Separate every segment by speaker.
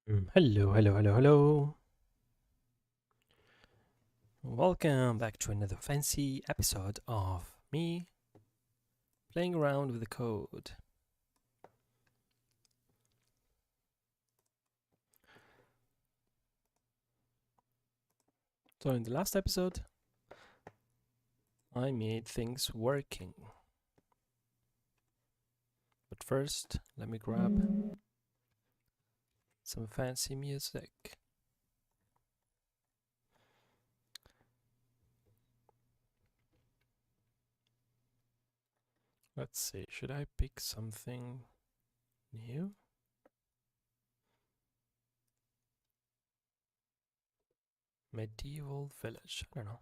Speaker 1: Hello. Welcome back to another fancy episode of me playing around with the code. So in the last episode, I made things working. But first, let me grab some fancy music. Let's see, should I pick something new? Medieval village, I don't know.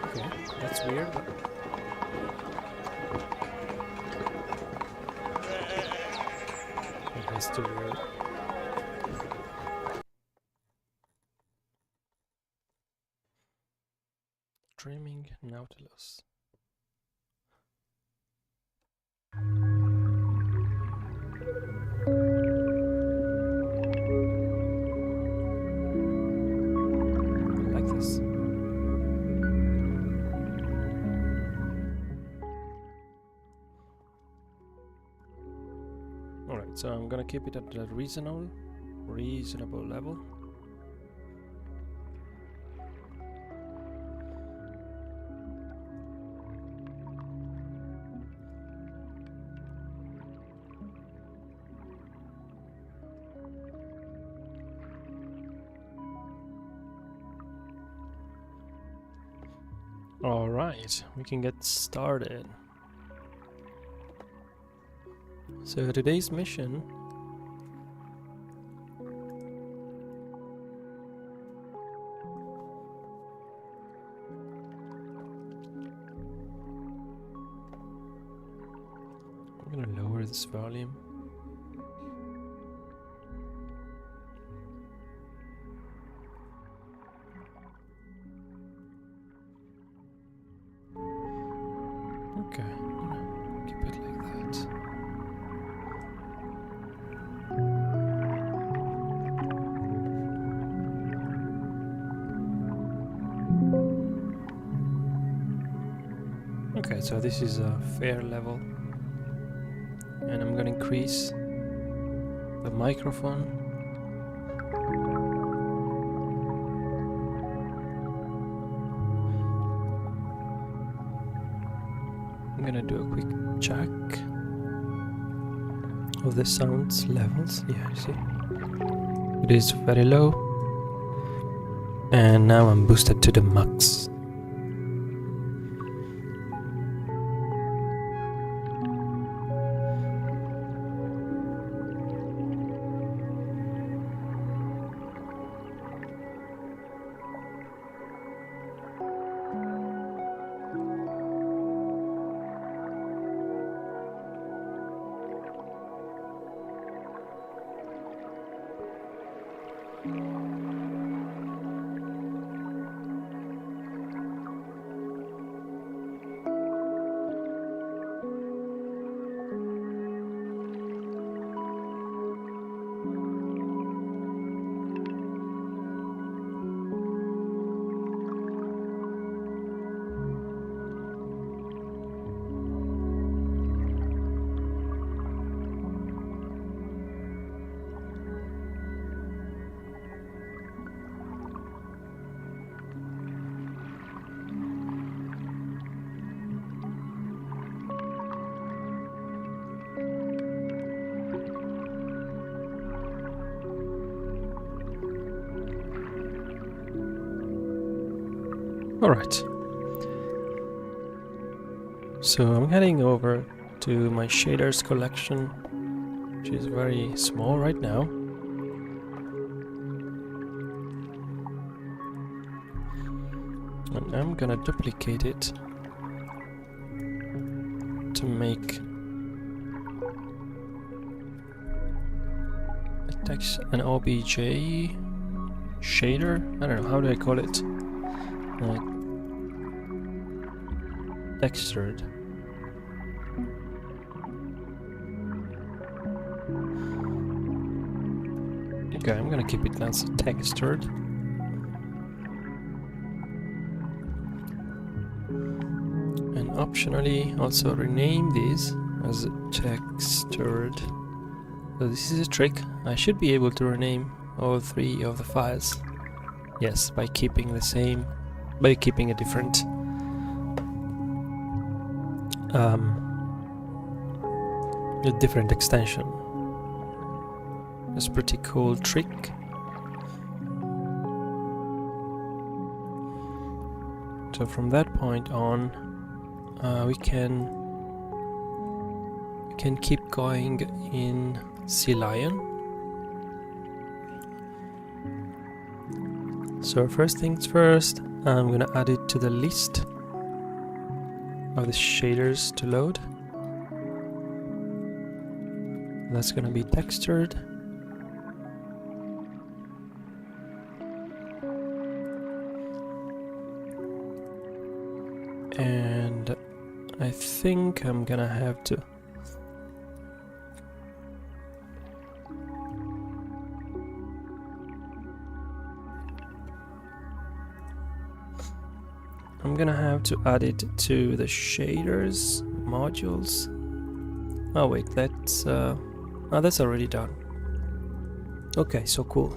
Speaker 1: Okay, that's weird, but that's too weird. Dreaming Nautilus. I like this. Alright, so I'm gonna keep it at a reasonable level. Alright, we can get started. So today's mission I'm gonna lower this volume. Okay, keep it like that. Okay, so this is a fair level, and I'm gonna increase the microphone. I'm gonna do a quick check of the sounds levels. Yeah, you see, it is very low, and now I'm boosted to the max. Alright, so I'm heading over to my shaders collection, which is very small right now. And I'm gonna duplicate it to make text an OBJ shader. I don't know, how do I call it? Textured. Okay, I'm gonna keep it as textured. And optionally also rename this as textured. So this is a trick. I should be able to rename all three of the files. Yes, by keeping a different a different extension. It's a pretty cool trick. So from that point on, we can keep going in CLion. So first things first, I'm gonna add it to the list of the shaders to load. That's gonna be textured. And I think I'm gonna have to add it to the shaders modules. Oh wait, that's already done. Okay, so cool.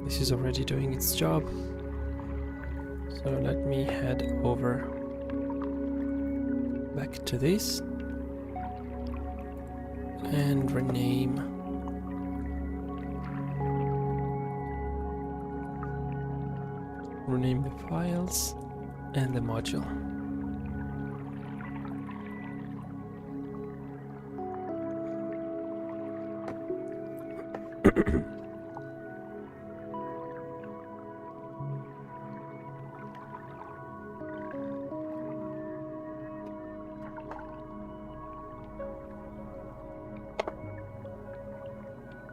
Speaker 1: This is already doing its job. So let me head over back to this and rename the files and the module.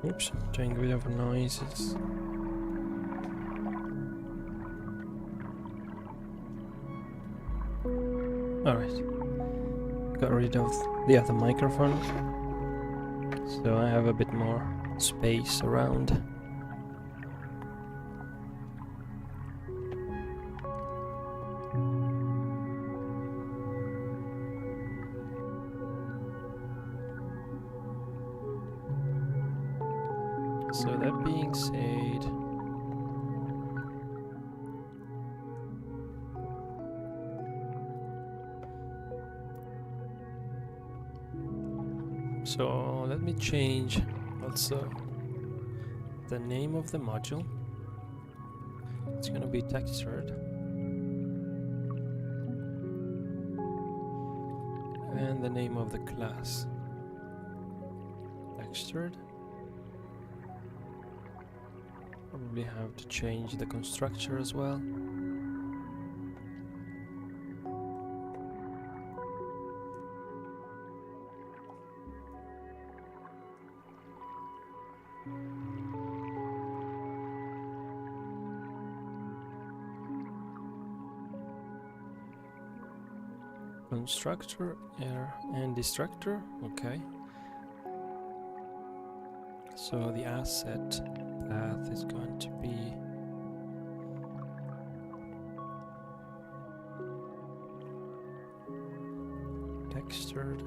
Speaker 1: Oops, doing a bit of noises. Alright, got rid of the other microphone, so I have a bit more space around. So that being said, so let me change also the name of the module. It's gonna be textured, and the name of the class textured. Probably have to change the constructor as well. Constructor, error, and destructor. Okay. So the asset path is going to be textured.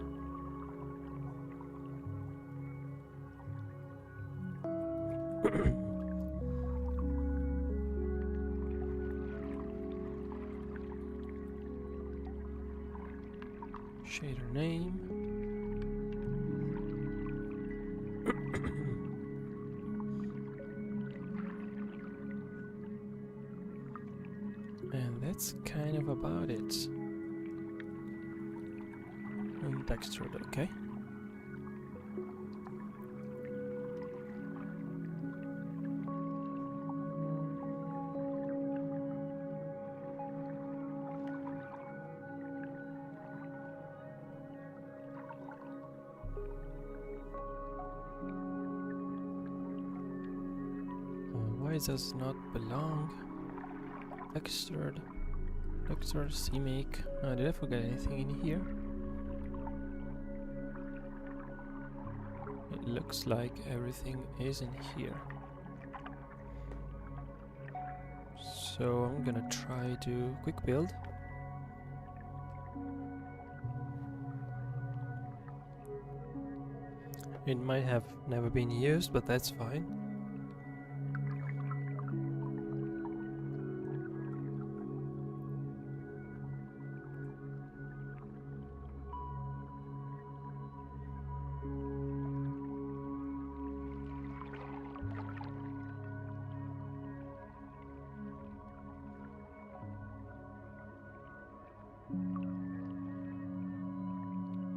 Speaker 1: Shader name. And that's kind of about it. And textured, okay. Why does it not belong? Textured. Texture, CMake. Did I forget anything in here? It looks like everything is in here. So I'm gonna try to quick build. It might have never been used, but that's fine.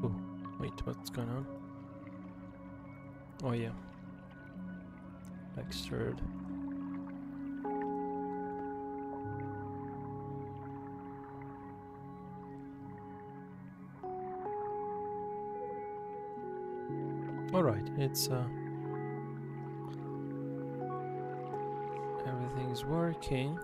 Speaker 1: Oh, wait, what's going on? Oh yeah, textured. All right, it's everything's working.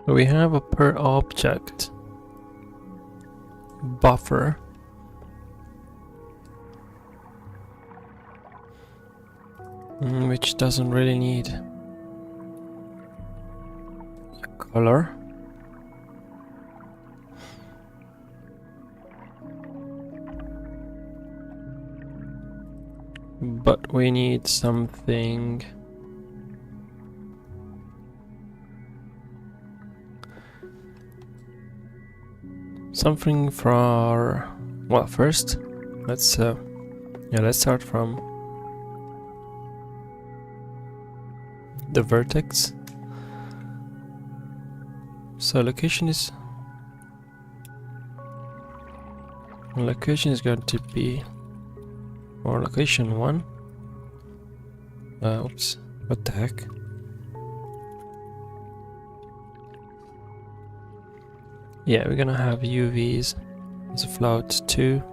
Speaker 1: We have a per object buffer. Which doesn't really need a color. But we need something for, well, first let's start from the vertex. So location is going to be, or location 1. Oops, what the heck? Yeah, we're gonna have UVs as a float 2.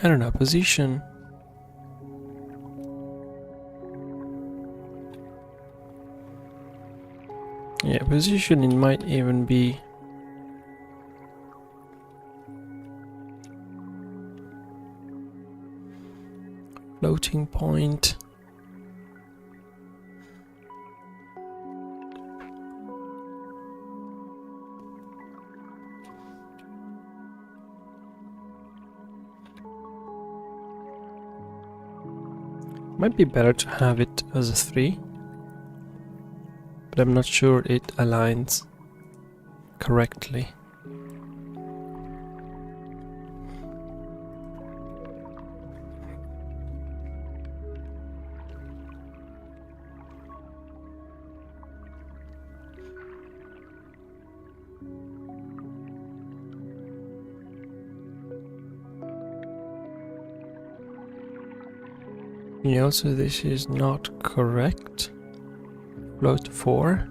Speaker 1: I don't know, position. Yeah, position, it might even be floating point. Might be better to have it as a 3, but I'm not sure it aligns correctly. Yeah, also this is not correct. Float 4.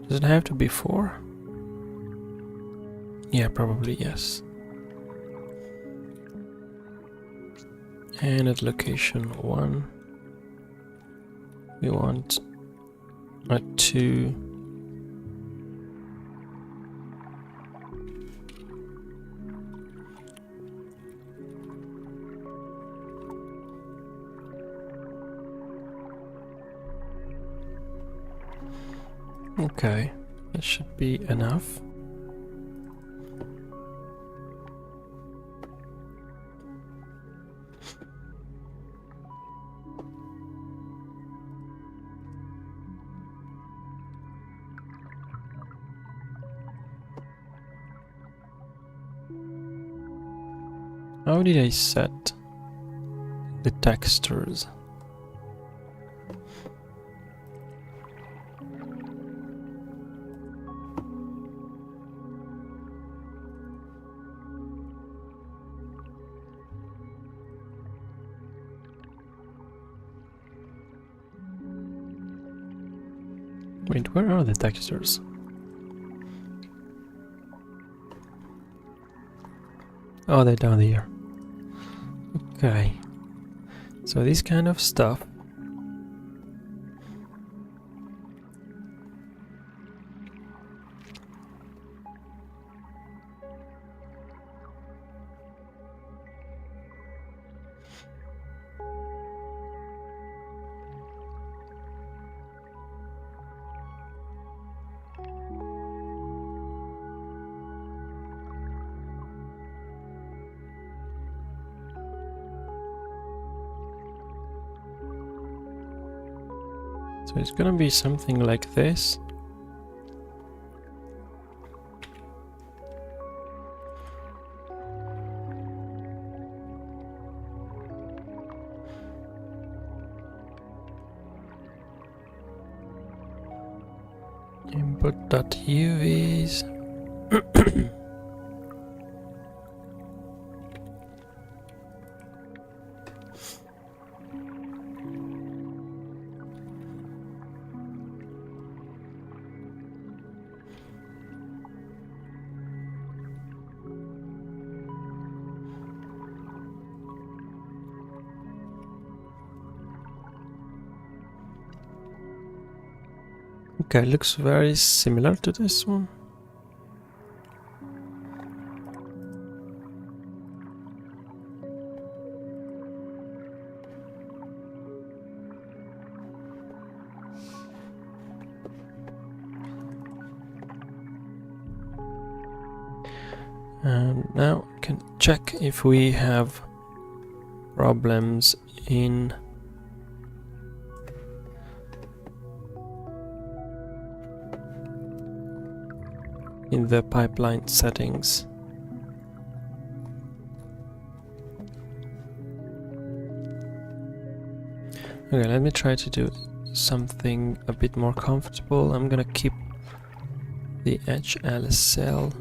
Speaker 1: Does it have to be 4? Yeah, probably yes. And at location 1, we want 2. Okay, that should be enough. How did I set the textures? Wait, where are the textures? Oh, they're down here. Okay. So this kind of stuff. So it's gonna be something like this. Input.uvs. Okay, looks very similar to this one. And now we can check if we have problems in the pipeline settings. Okay, let me try to do something a bit more comfortable. I'm gonna keep the HLSL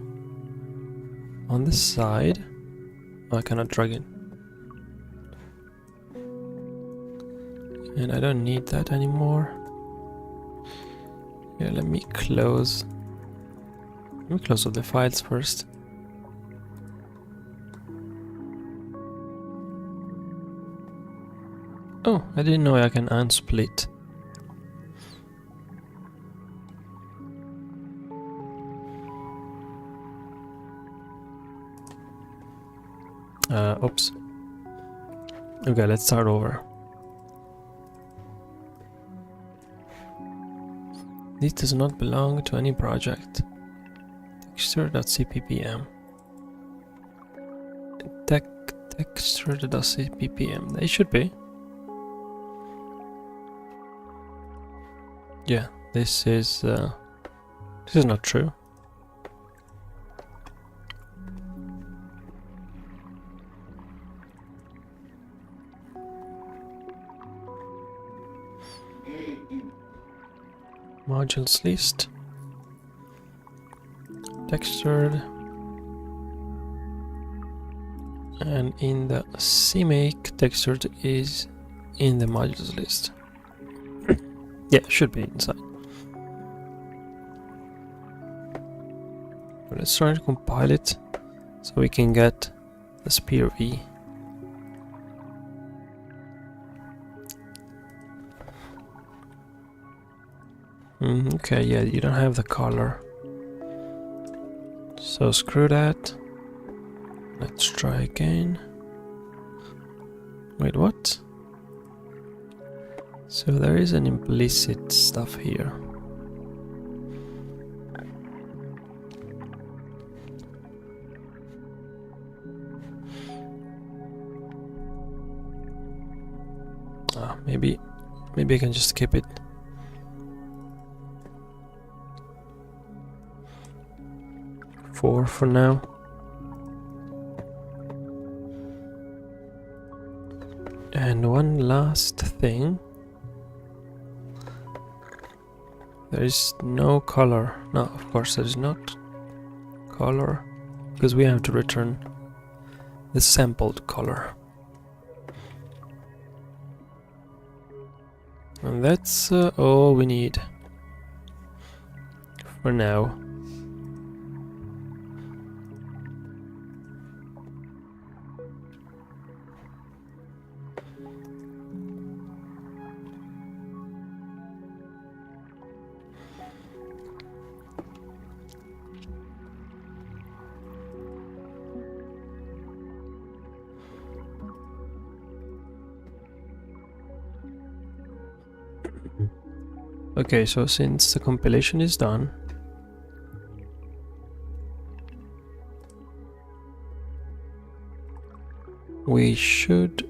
Speaker 1: on the side. Oh, I cannot drag it. And I don't need that anymore. Yeah, let me close all the files first. Oh, I didn't know I can unsplit. Oops. Okay, let's start over. This does not belong to any project. Texture.cppm. Texture.cppm. They should be. Yeah, this is not true. Modules list. Textured. And in the CMake, textured is in the modules list. Yeah, should be inside. But let's try to compile it so we can get the spear V. Okay, yeah, you don't have the color. So screw that. Let's try again. Wait, what? So there is an implicit stuff here. Maybe I can just skip it. Four for now. And one last thing. There is no color. No, of course there is not color, because we have to return the sampled color. And that's all we need for now. Okay, so since the compilation is done, we should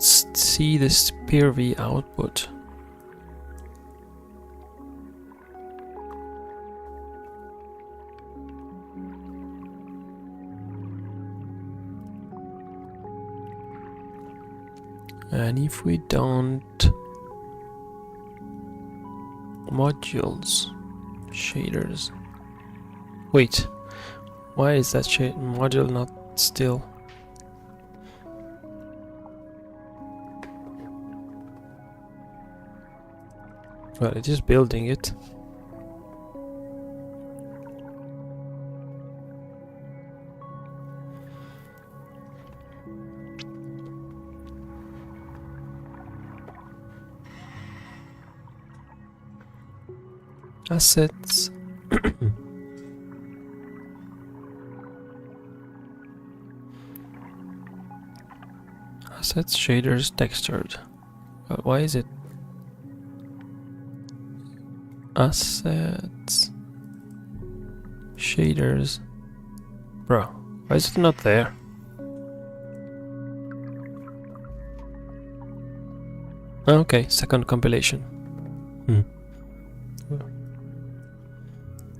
Speaker 1: see the spear V output. And if we don't modules, shaders. Wait, why is that module not still? Well, it is building it. Assets. Assets, shaders, textured. Why is it? Assets, shaders. Bro, why is it not there? Okay, second compilation.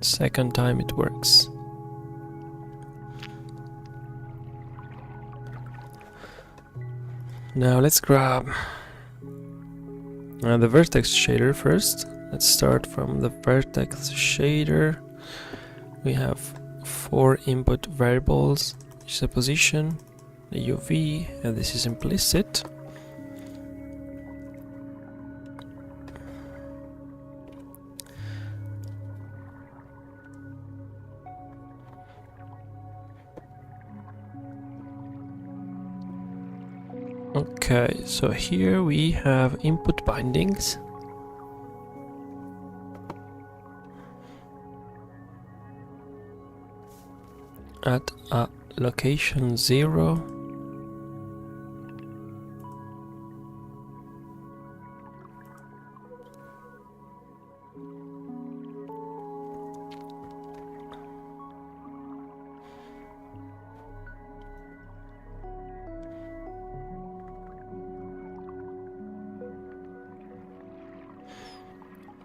Speaker 1: Second time it works. Now let's grab the vertex shader first. Let's start from the vertex shader. We have 4 input variables, which is a position, the UV, and this is implicit. Okay, so here we have input bindings. At a location 0.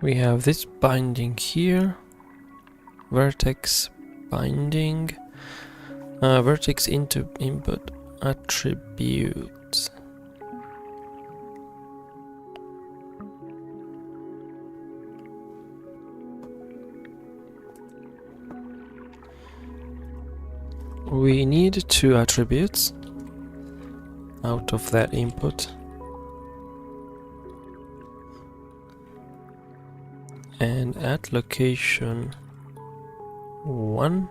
Speaker 1: We have this binding here, vertex binding, vertex into input attributes. We need 2 attributes out of that input. And at location 1,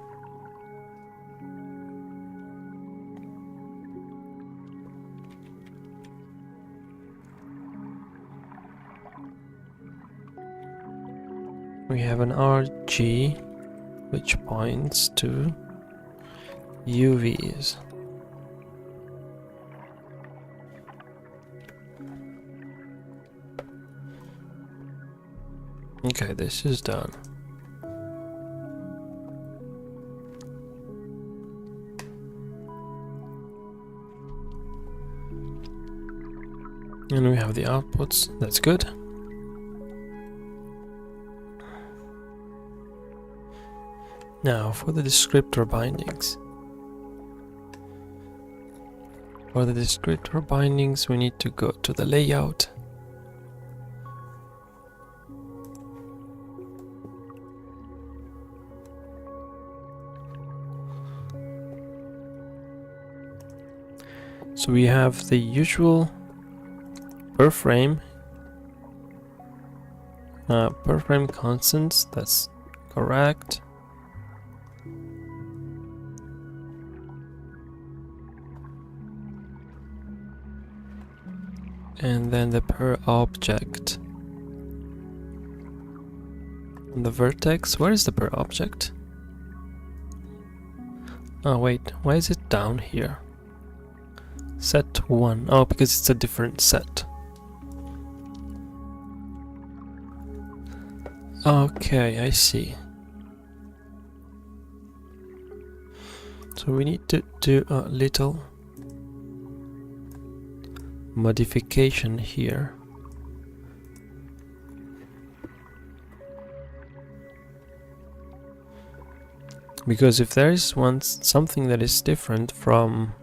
Speaker 1: we have an RG which points to UVs. Okay, this is done. And we have the outputs, that's good. Now for the descriptor bindings. For the descriptor bindings we need to go to the layout. So we have the usual per frame constants, that's correct. And then the per object. And the vertex, where is the per object? Oh wait, why is it down here? Set 1. Oh, because it's a different set. Okay, I see. So we need to do a little modification here. Because if there is something that is different from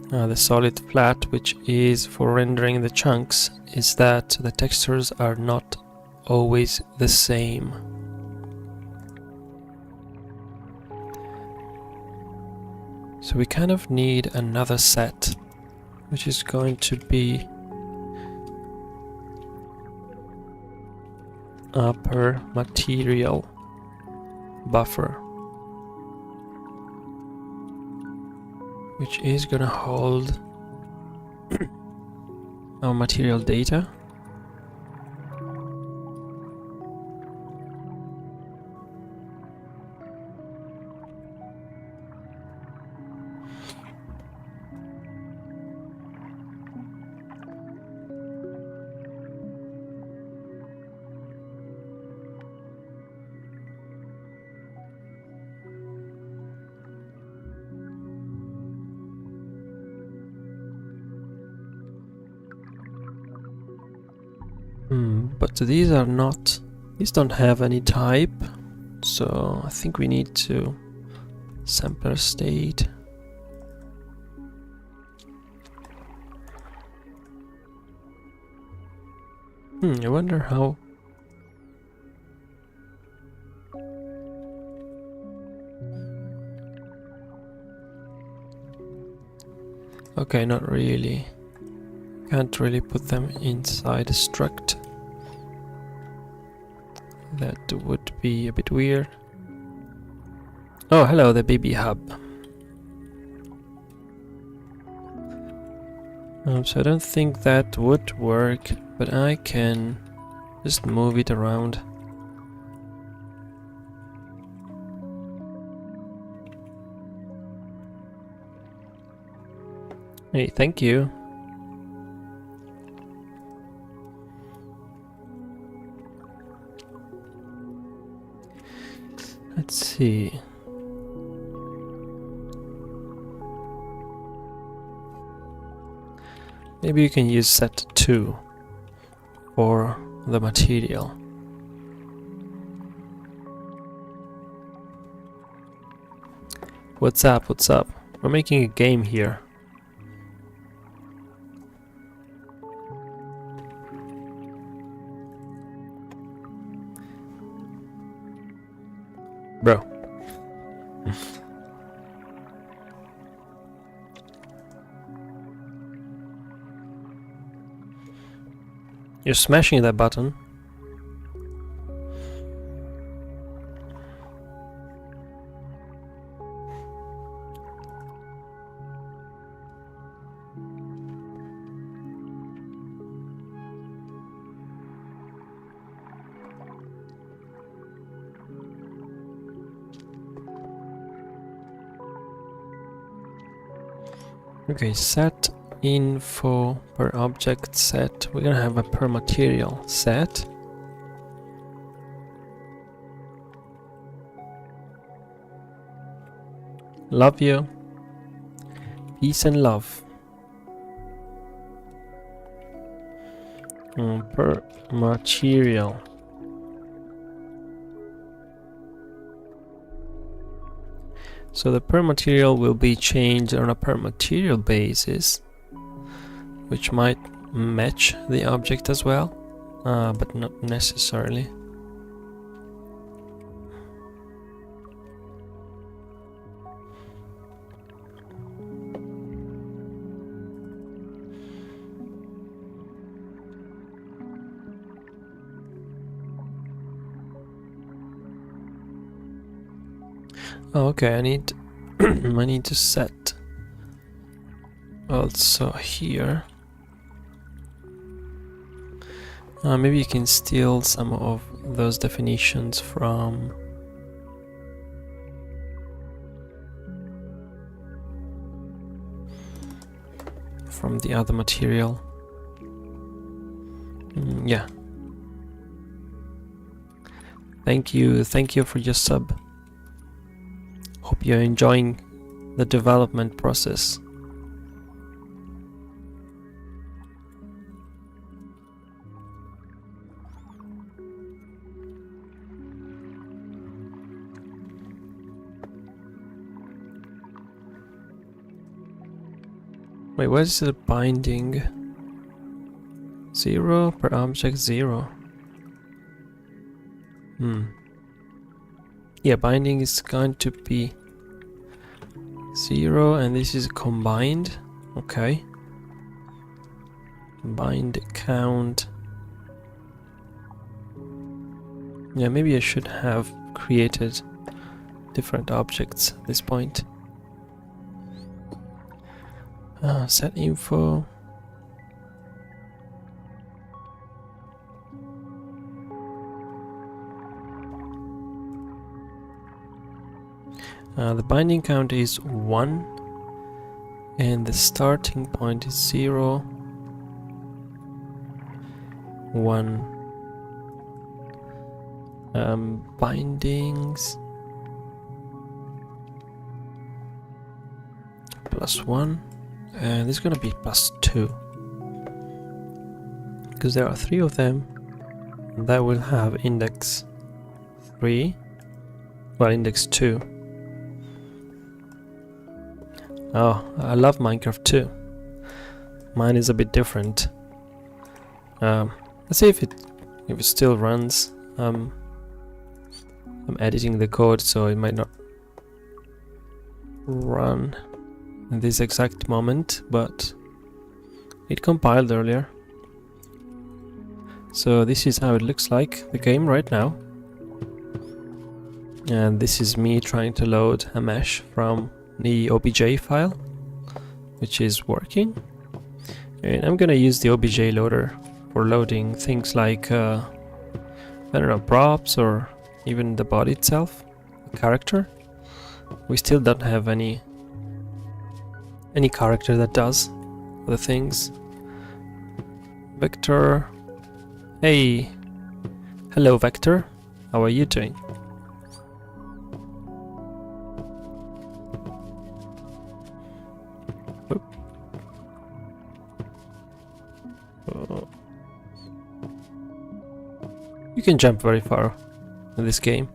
Speaker 1: the solid flat, which is for rendering the chunks, is that the textures are not always the same. So we kind of need another set, which is going to be a per material buffer, which is gonna hold our material data. But these don't have any type, so I think we need to sampler state. I wonder how. Okay, not really. Can't really put them inside a struct. That would be a bit weird. Oh, hello, the baby hub. So I don't think that would work, but I can just move it around. Hey, thank you. Let's see. Maybe you can use set 2 for the material. What's up? What's up? We're making a game here. Bro. You're smashing that button. Okay, set info per object set. We're gonna have a per material set. Love you. Peace and love. Per material. So the per material will be changed on a per material basis, which might match the object as well, but not necessarily. Oh, okay, I need I need to set also here. Maybe you can steal some of those definitions from the other material. Yeah. Thank you for your sub. Hope you're enjoying the development process. Wait, what is the binding? 0 per object 0. Yeah, binding is going to be 0, and this is combined. Okay. Bind count. Yeah, maybe I should have created different objects at this point. Set info. The binding count is 1 and the starting point is 0, 1. Bindings +1, and this is gonna be +2 because there are 3 of them that will have index 3, well, index 2. Oh, I love Minecraft too. Mine is a bit different. Let's see if it still runs. I'm editing the code, so it might not run in this exact moment, but it compiled earlier. So this is how it looks like, the game right now. And this is me trying to load a mesh from the OBJ file, which is working. And I'm gonna use the OBJ loader for loading things like I don't know, props or even the body itself, the character. We still don't have any character that does the things. Vector. Hey, hello Vector, how are you doing? You can jump very far in this game.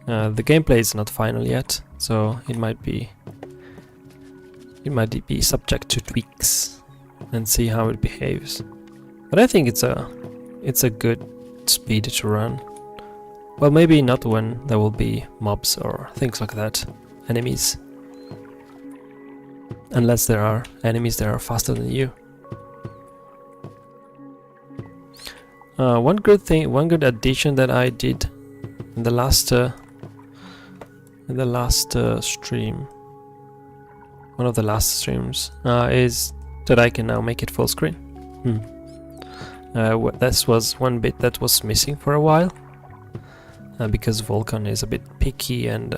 Speaker 1: The gameplay is not final yet, so it might be subject to tweaks and see how it behaves. But I think it's a good speed to run. Well, maybe not when there will be mobs or things like that, enemies. Unless there are enemies that are faster than you. One good addition that I did in the last stream, one of the last streams, is that I can now make it full screen. This was one bit that was missing for a while, because Vulkan is a bit picky and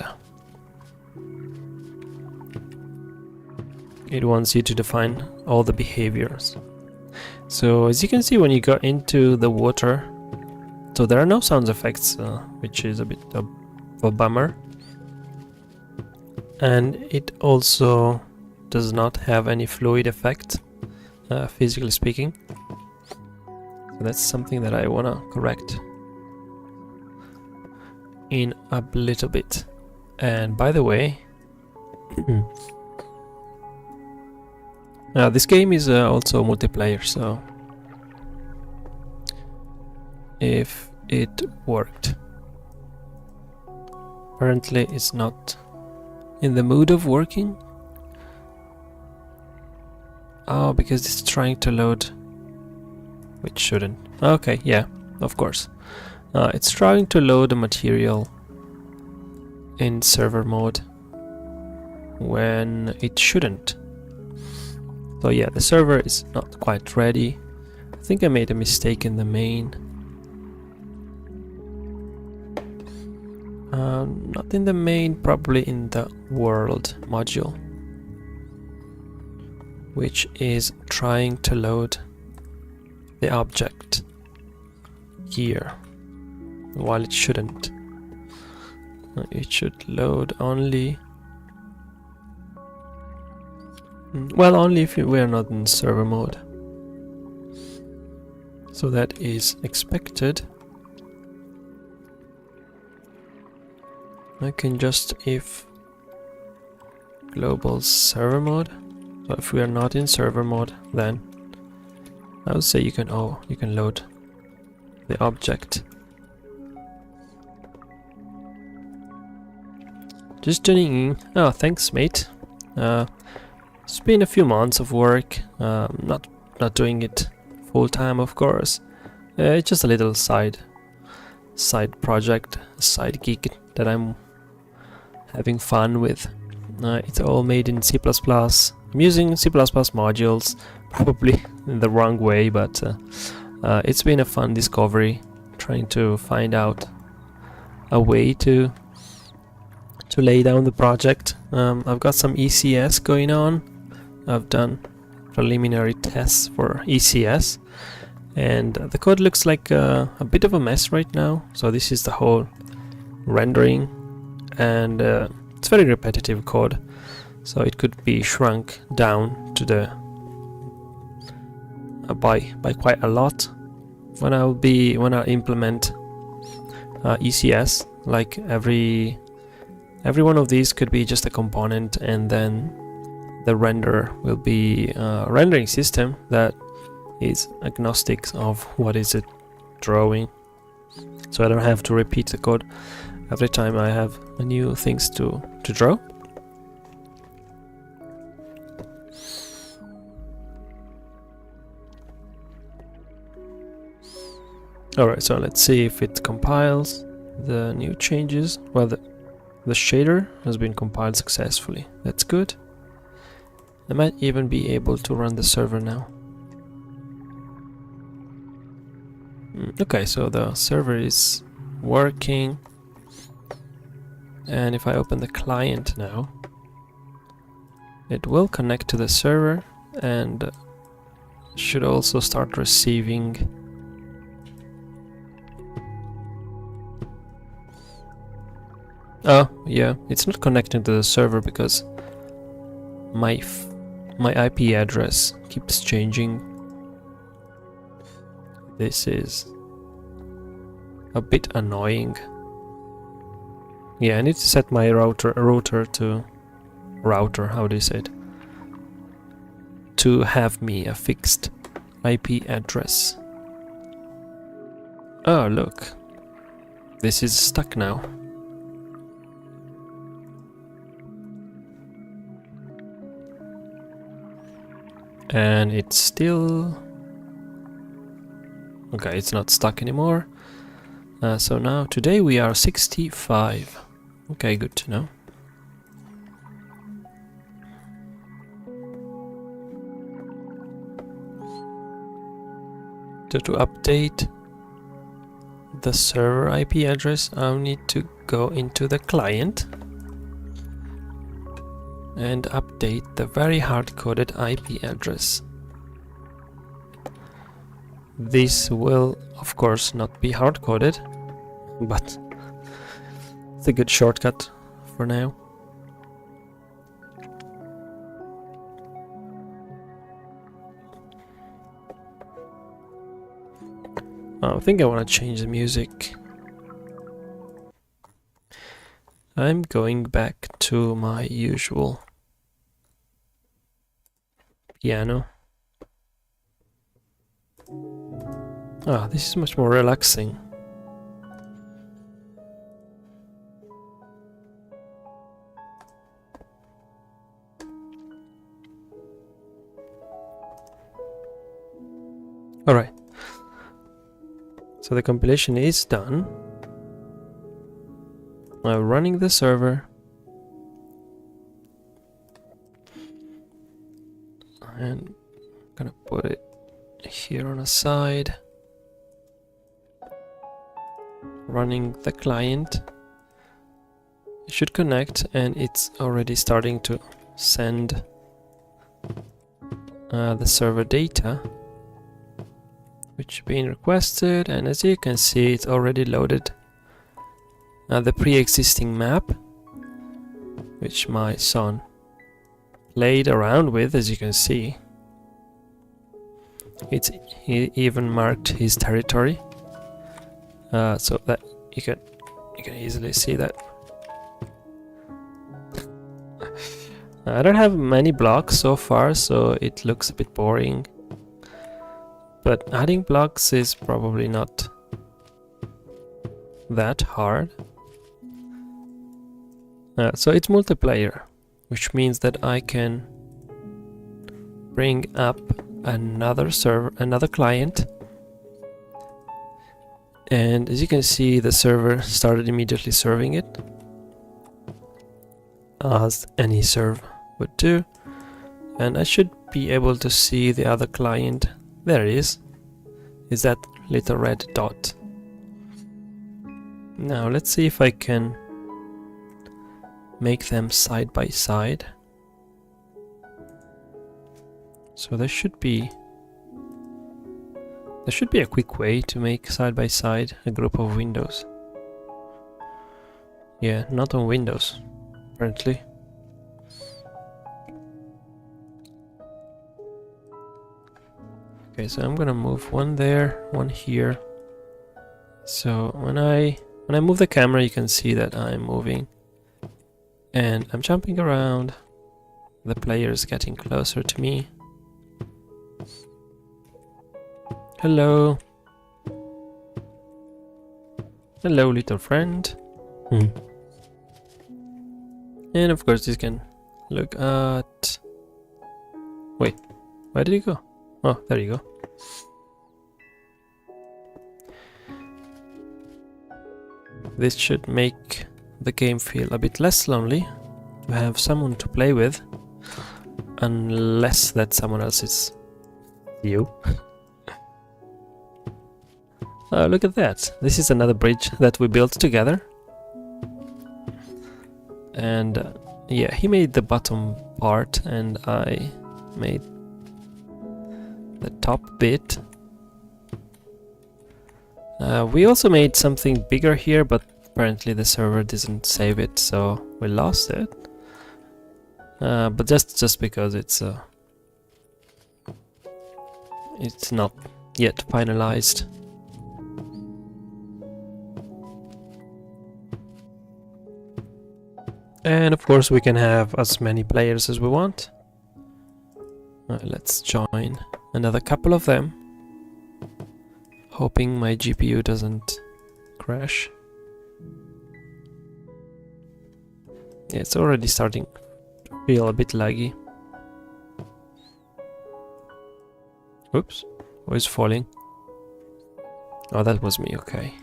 Speaker 1: it wants you to define all the behaviors. So as you can see, when you go into the water, so there are no sound effects, which is a bit of a bummer. And it also does not have any fluid effect, physically speaking. So that's something that I want to correct in a little bit. And by the way, this game is also multiplayer, so if it worked. Apparently it's not in the mood of working. Oh, because it's trying to load, which shouldn't. Okay, yeah, of course. It's trying to load the material in server mode when it shouldn't. So yeah, the server is not quite ready. I think I made a mistake in the main. Not in the main, probably in the world module, which is trying to load the object here, while it shouldn't. It should load only, well, only if we are not in server mode. So that is expected. I can just if global server mode. So if we are not in server mode, then I would say you can load the object. Just tuning in. Oh, thanks, mate. It's been a few months of work. Not doing it full time, of course. It's just a little side project, side gig that I'm having fun with. It's all made in C++. I'm using C++ modules, probably in the wrong way, but it's been a fun discovery, trying to find out a way to lay down the project. I've got some ECS going on. I've done preliminary tests for ECS, and the code looks like a bit of a mess right now. So this is the whole rendering, and it's very repetitive code, so it could be shrunk down to the by quite a lot when I implement ECS. Like every one of these could be just a component, and then the render will be a rendering system that is agnostic of what is it drawing, so I don't have to repeat the code every time I have new things to draw. Alright, so let's see if it compiles the new changes. Well, the shader has been compiled successfully. That's good. I might even be able to run the server now. Okay, so the server is working. And if I open the client now, it will connect to the server and should also start receiving oh yeah, it's not connecting to the server because my IP address keeps changing. This is a bit annoying. Yeah, I need to set my router, how do you say it? To have me a fixed IP address. Oh, look. This is stuck now. And it's still... Okay, it's not stuck anymore. So now, today we are 65. Okay, good to know. So to update the server IP address, I'll need to go into the client. and update the very hard-coded IP address. This will, of course, not be hard-coded, but it's a good shortcut for now. I think I want to change the music. I'm going back to my usual piano. Ah, this is much more relaxing. Alright. So the compilation is done. I'm running the server. And I'm gonna put it here on a side. Running the client. It should connect, and it's already starting to send the server data, which being requested, and as you can see, it's already loaded the pre-existing map, which my son played around with. As you can see, he even marked his territory, so that you can easily see that. I don't have many blocks so far, so it looks a bit boring. But adding blocks is probably not that hard. So it's multiplayer, which means that I can bring up another server, another client. And as you can see, the server started immediately serving it, as any server would do. And I should be able to see the other client. There it is. Is that little red dot. Now let's see if I can make them side by side. So there should be a quick way to make side by side a group of windows. Yeah, not on Windows, apparently. Okay, so I'm gonna move one there, one here. So when I move the camera, you can see that I'm moving. And I'm jumping around. The player is getting closer to me. Hello. Hello, little friend. And of course, you can look at... Wait, where did he go? Oh, there you go. This should make the game feel a bit less lonely to have someone to play with, unless that someone else is you. Oh, look at that. This is another bridge that we built together. And yeah, he made the bottom part and I made the top bit. We also made something bigger here, but apparently the server didn't save it, so we lost it. But just because it's not yet finalized. And of course we can have as many players as we want. Let's join another couple of them, hoping my GPU doesn't crash. Yeah, it's already starting to feel a bit laggy. Oops, who is falling? Oh, that was me, okay.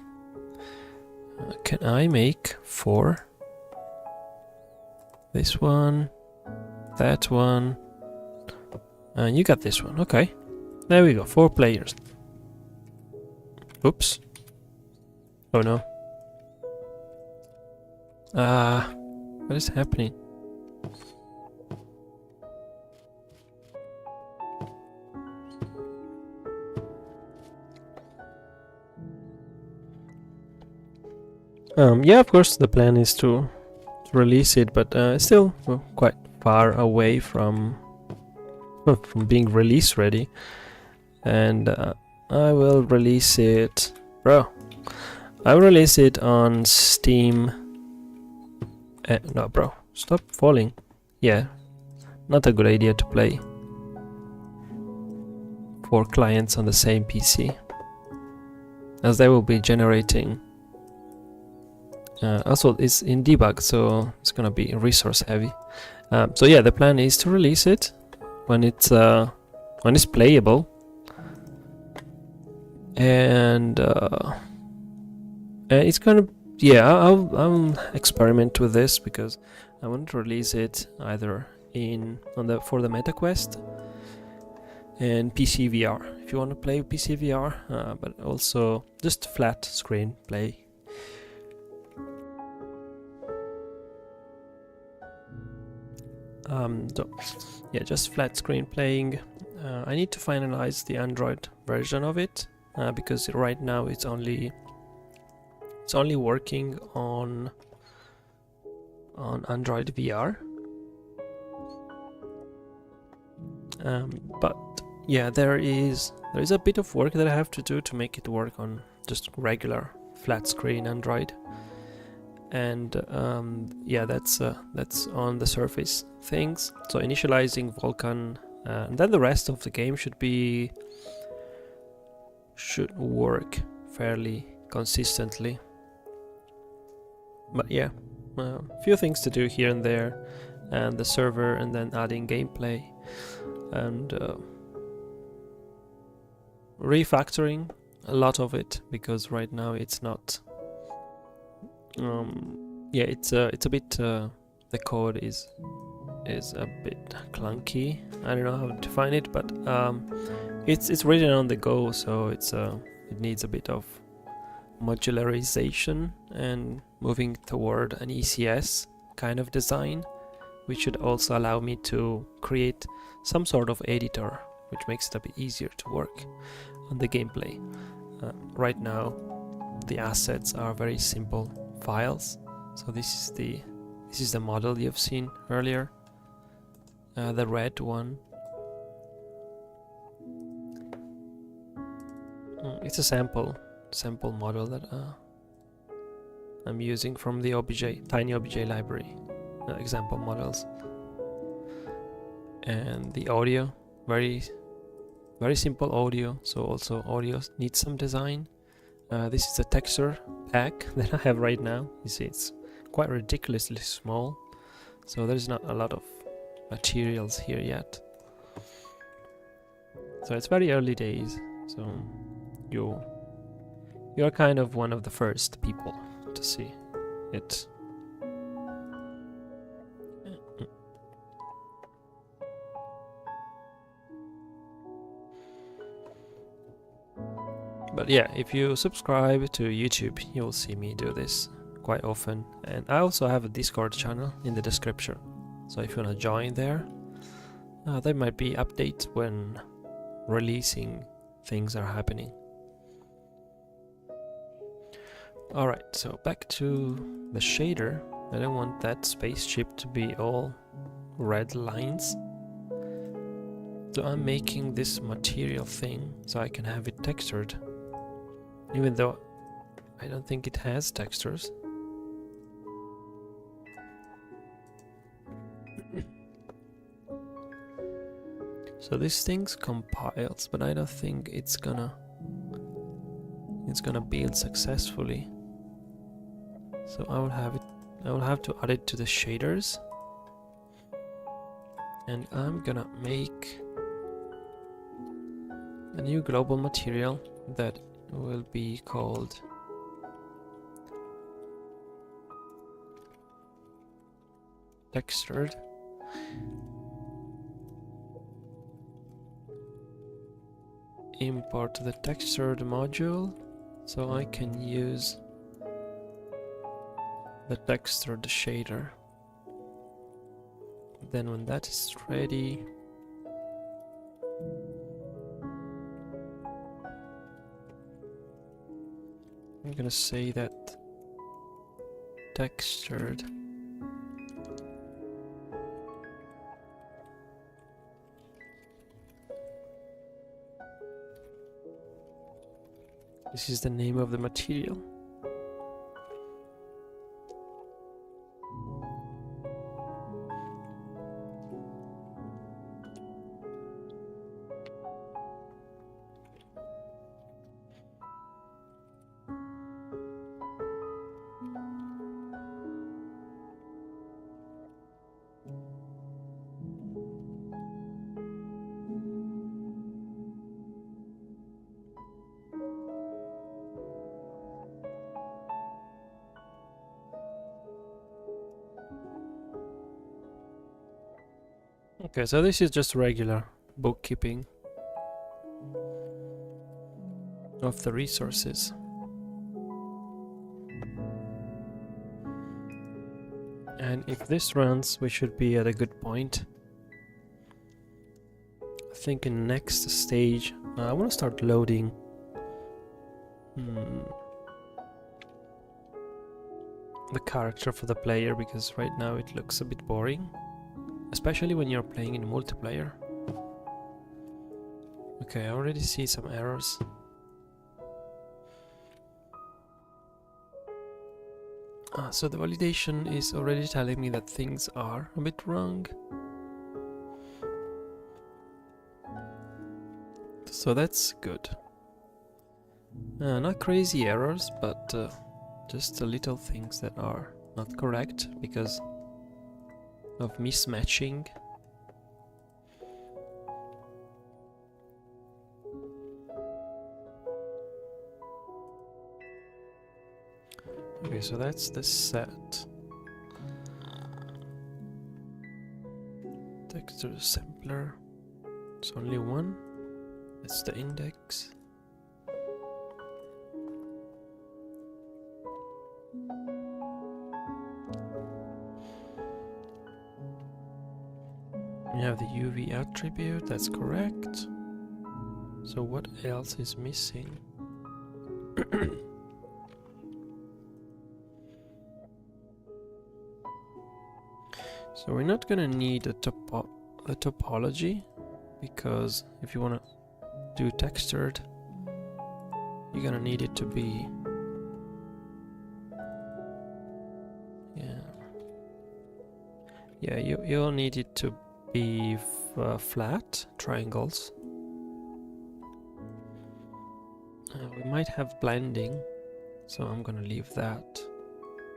Speaker 1: Can I make 4? This one, that one, and you got this one, okay. There we go, 4 players. Oops. Oh no. What is happening? Yeah, of course, the plan is to release it, but still quite far away from being release ready. And I will release it, bro. I will release it on Steam. No, bro, stop falling. Yeah, not a good idea to play 4 clients on the same PC, as they will be generating. Also, it's in debug, so it's gonna be resource heavy. So yeah, the plan is to release it when it's playable, and it's gonna, yeah, I'll experiment with this because I want to release it either for the MetaQuest and PC VR. If you want to play PC VR, but also just flat screen play. So yeah, just flat screen playing. I need to finalize the Android version of it because right now it's only working on Android VR. But yeah, there is a bit of work that I have to do to make it work on just regular flat screen Android. And yeah, that's on the surface things. So initializing Vulkan, and then the rest of the game should work fairly consistently. But yeah, a few things to do here and there, and the server, and then adding gameplay, and refactoring a lot of it, because right now it's not. Yeah, it's a bit. The code is a bit clunky. I don't know how to define it, but it's written on the go, so it needs a bit of modularization and moving toward an ECS kind of design, which should also allow me to create some sort of editor, which makes it a bit easier to work on the gameplay. Right now, the assets are very simple files. So this is the model you've seen earlier, the red one. It's a sample model that I'm using from the OBJ, tiny OBJ library, example models. And the audio, very simple audio. So also audio needs some design. This is a texture pack that I have right now. You see, it's quite ridiculously small, so there's not a lot of materials here yet. So it's very early days, so you're kind of one of the first people to see it. But yeah, if you subscribe to YouTube, you'll see me do this quite often. And I also have a Discord channel in the description, so if you want to join there, there might be updates when releasing things are happening. Alright, so back to the shader. I don't want that spaceship to be all red lines. So I'm making this material thing so I can have it textured, even though I don't think it has textures. So this thing compiles, but I don't think it's gonna build successfully. So I will have to add it to the shaders, and I'm gonna make a new global material that will be called textured. Import the textured module so I can use the textured shader. Then when that is ready, I'm gonna say that textured. This is the name of the material. Okay, so this is just regular bookkeeping of the resources. And if this runs, we should be at a good point. I think in next stage, I want to start loading the character for the player, because right now it looks a bit boring. Especially when you're playing in multiplayer. Okay, I already see some errors. So the validation is already telling me that things are a bit wrong. So that's good. Not crazy errors, but just little things that are not correct because of mismatching. Okay, so that's the set. Texture sampler. It's only one. That's the index. We have the UV attribute, that's correct. So what else is missing? So we're not gonna need a topology, because if you wanna do textured, you're gonna need it to be you'll need it to be flat triangles. We might have blending, so I'm gonna leave that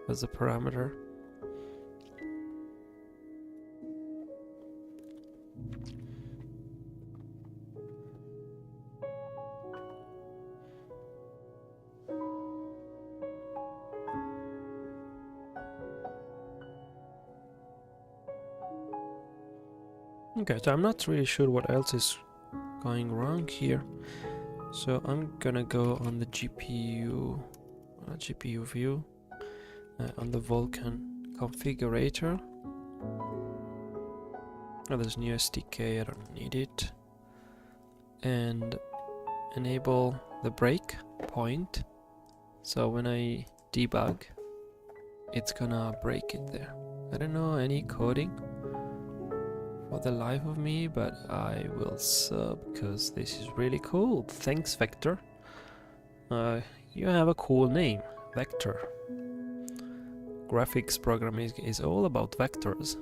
Speaker 1: as a parameter. Okay, so I'm not really sure what else is going wrong here. So I'm gonna go on the GPU view, on the Vulkan configurator. Oh, there's new SDK, I don't need it. And enable the breakpoint. So when I debug, it's gonna break it there. I don't know any coding for the life of me, but I will sub because this is really cool. Thanks, Vector. You have a cool name, Vector. Graphics programming is all about vectors.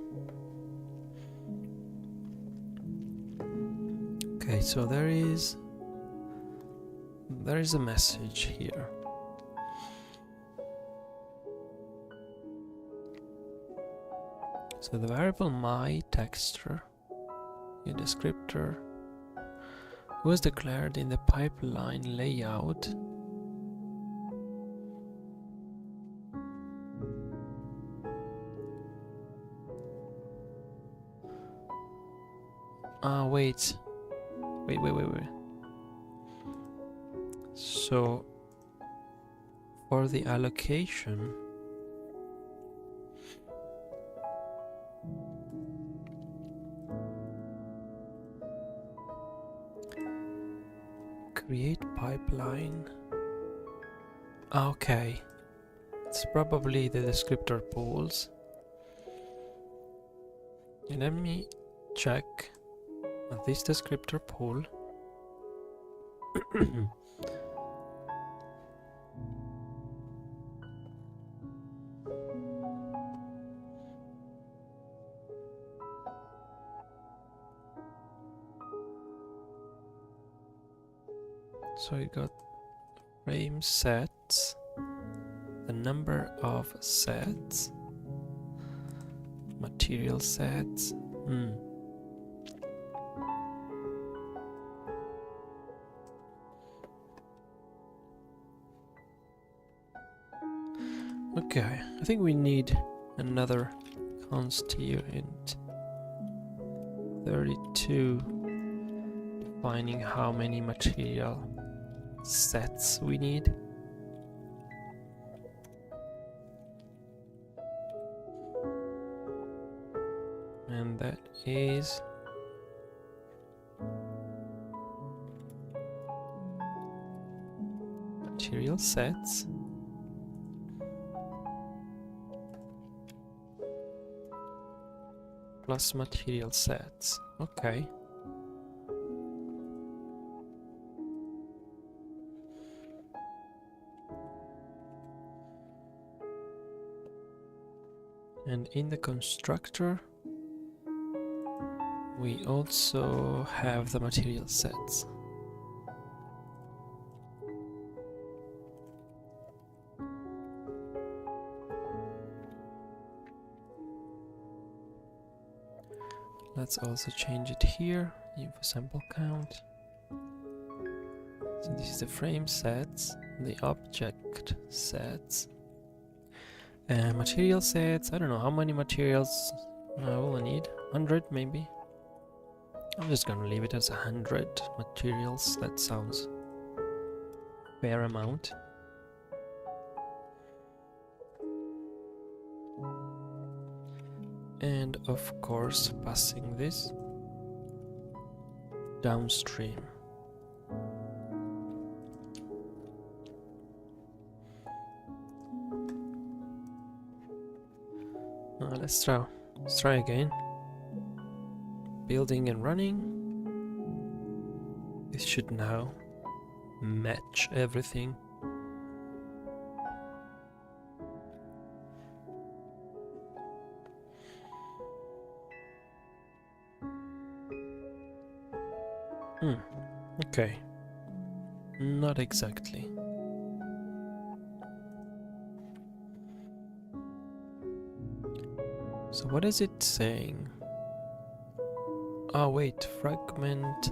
Speaker 1: Okay, so there is a message here. So the variable my texture, your descriptor, was declared in the pipeline layout. Wait. So for the allocation, create pipeline. Okay, It's probably the descriptor pools. And let me check this descriptor pool. So you got frame sets, the number of sets, material sets. Okay, I think we need another const here int 32, defining how many material sets we need. And that is material sets plus material sets. Okay. And in the constructor we also have the material sets. Let's also change it here, info sample count. So this is the frame sets, the object sets. Material sets, I don't know how many materials will I need, 100 maybe? I'm just gonna leave it as 100 materials, that sounds fair amount. And of course passing this downstream. Let's try again. Building and running. This should now match everything. Okay. Not exactly. So what is it saying? Oh wait, fragment.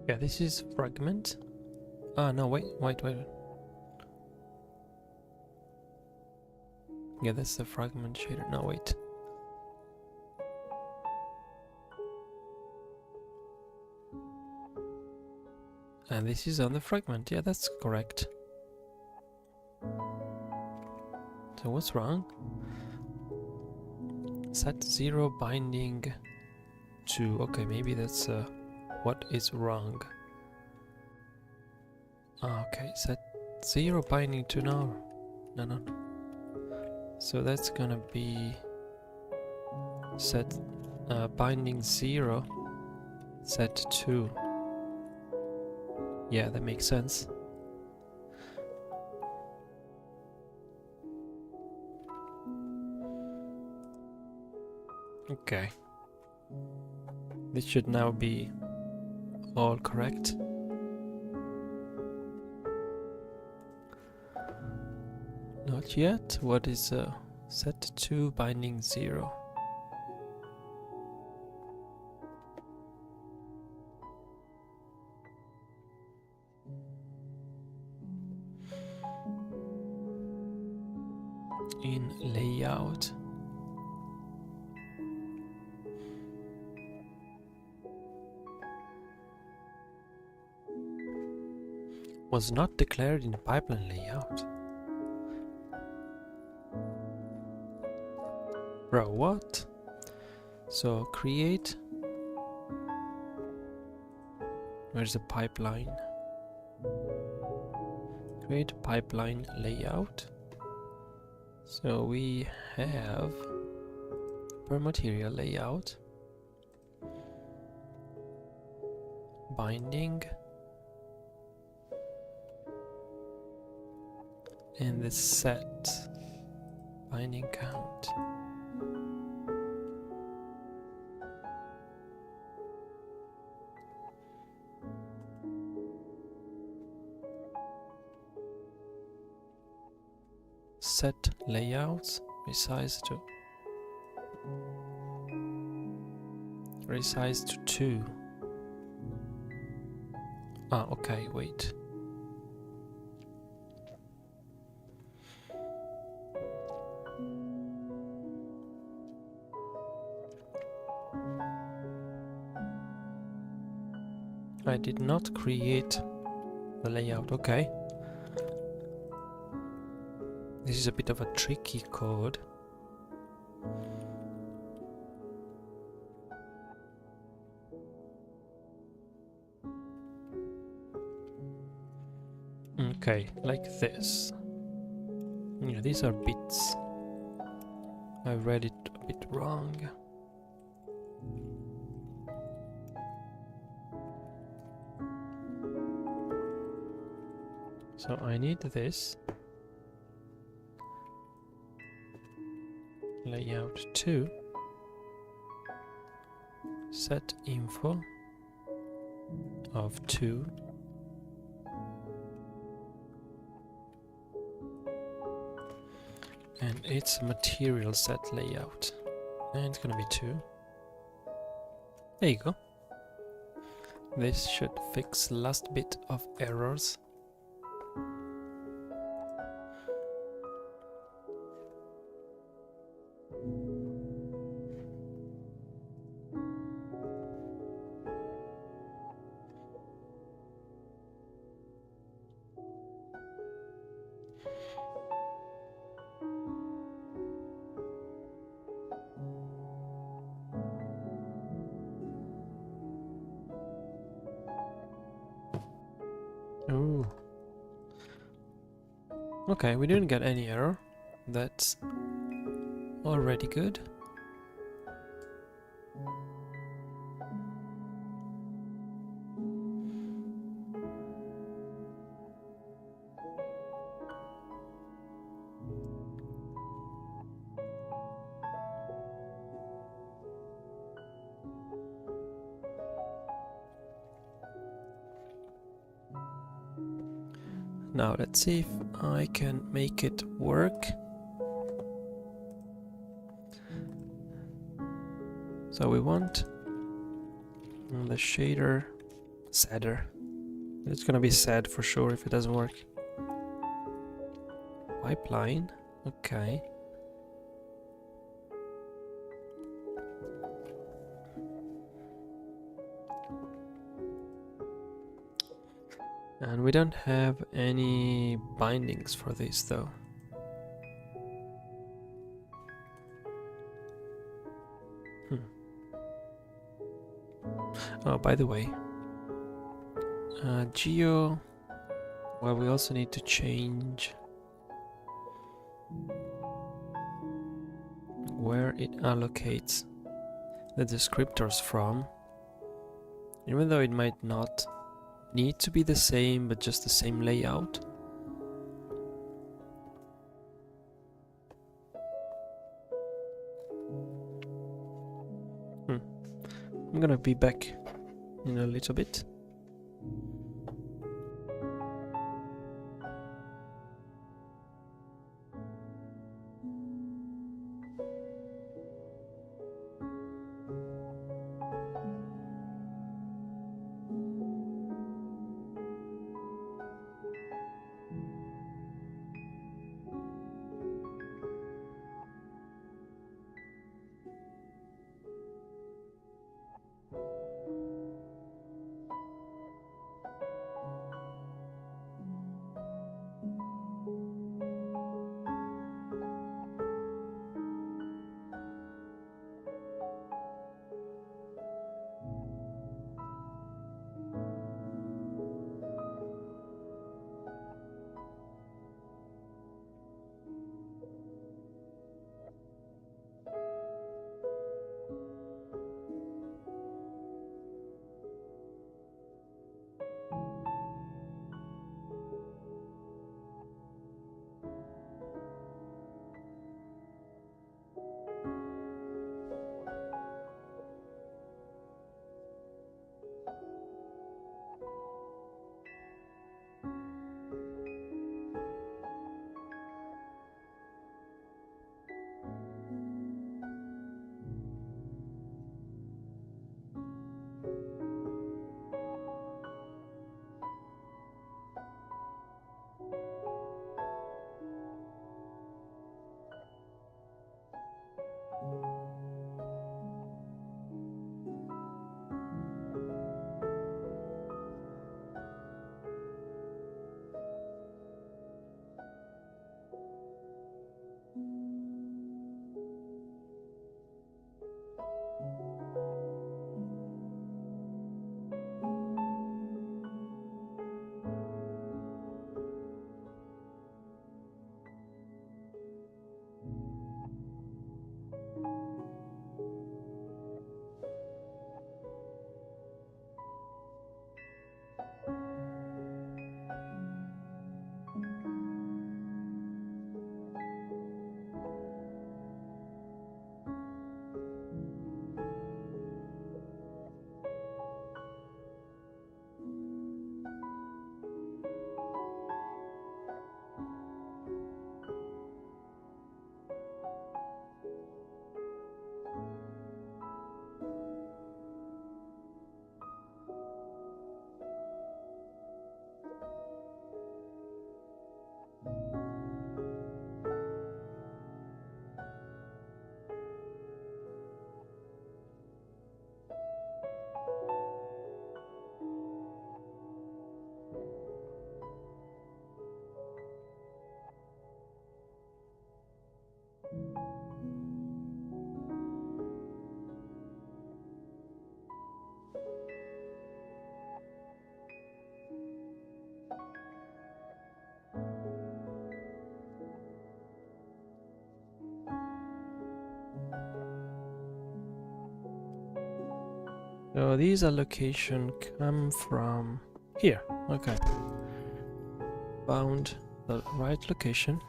Speaker 1: Yeah, this is fragment. Ah, no, wait. Yeah, that's the fragment shader. No, wait. And this is on the fragment. Yeah, that's correct. So what's wrong? Set 0 binding to... Okay, maybe that's what is wrong. Okay, set 0 binding to... No. So that's gonna be set binding 0, set 2. Yeah, that makes sense. Okay. This should now be all correct. Not yet. What is set 2 binding 0? In layout. Was not declared in the pipeline layout. Bro, what? So create. Where's the pipeline? Create pipeline layout. So we have per material layout, binding, and the set binding count. Set layouts, resize to 2. Ah, okay, wait. I did not create the layout, okay. This is a bit of a tricky code. Okay, like this. Yeah, these are bits. I read it a bit wrong. So I need this. Layout 2. Set info of 2. And it's a material set layout. And it's gonna be 2. There you go. This should fix the last bit of errors. Ooh. Okay, we didn't get any error. That's already good. Now let's see if I can make it work. So we want the shader sadder. It's gonna be sad for sure if it doesn't work. Pipeline, okay. And we don't have any bindings for this though. Oh, by the way, geo, well, we also need to change where it allocates the descriptors from, even though it might not need to be the same, but just the same layout. I'm gonna be back in a little bit. So these allocation come from here. Okay. Found the right location.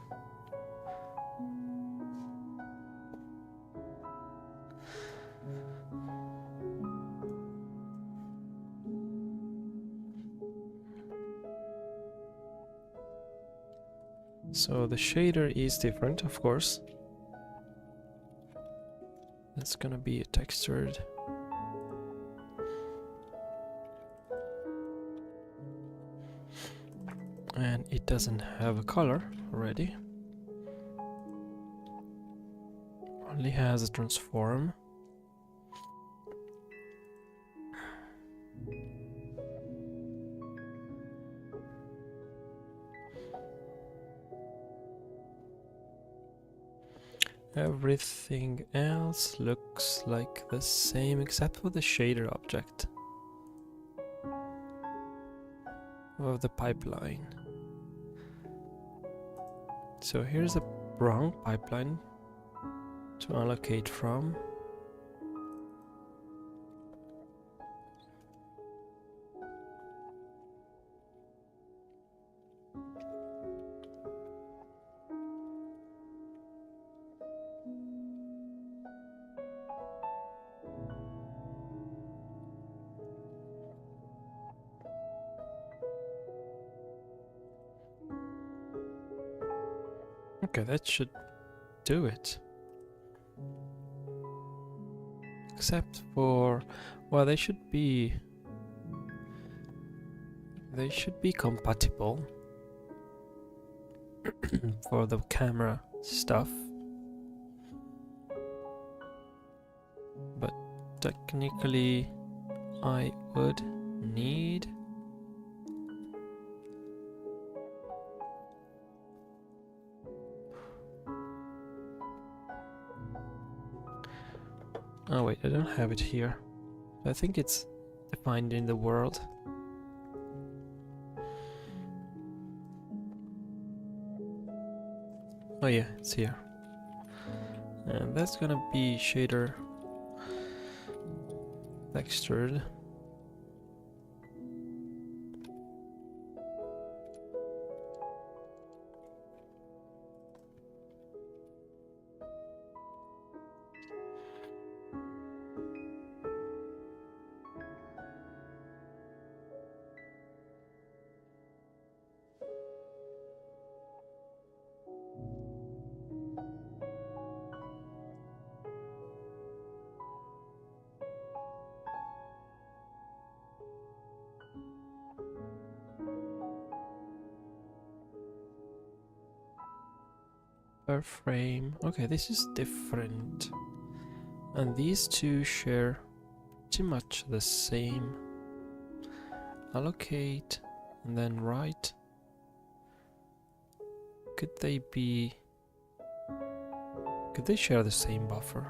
Speaker 1: So the shader is different, of course. That's gonna be a textured. And it doesn't have a color already. Only has a transform. Everything else looks like the same except for the shader object of the pipeline. So here's a wrong pipeline to allocate from. Okay, that should do it. Except for, well, they should be compatible for the camera stuff. But technically I would need oh wait, I don't have it here. I think it's defined in the world. Oh yeah, it's here. And that's gonna be shader textured. Per frame. Okay, this is different. And these two share pretty much the same. Allocate and then write. Could they share the same buffer?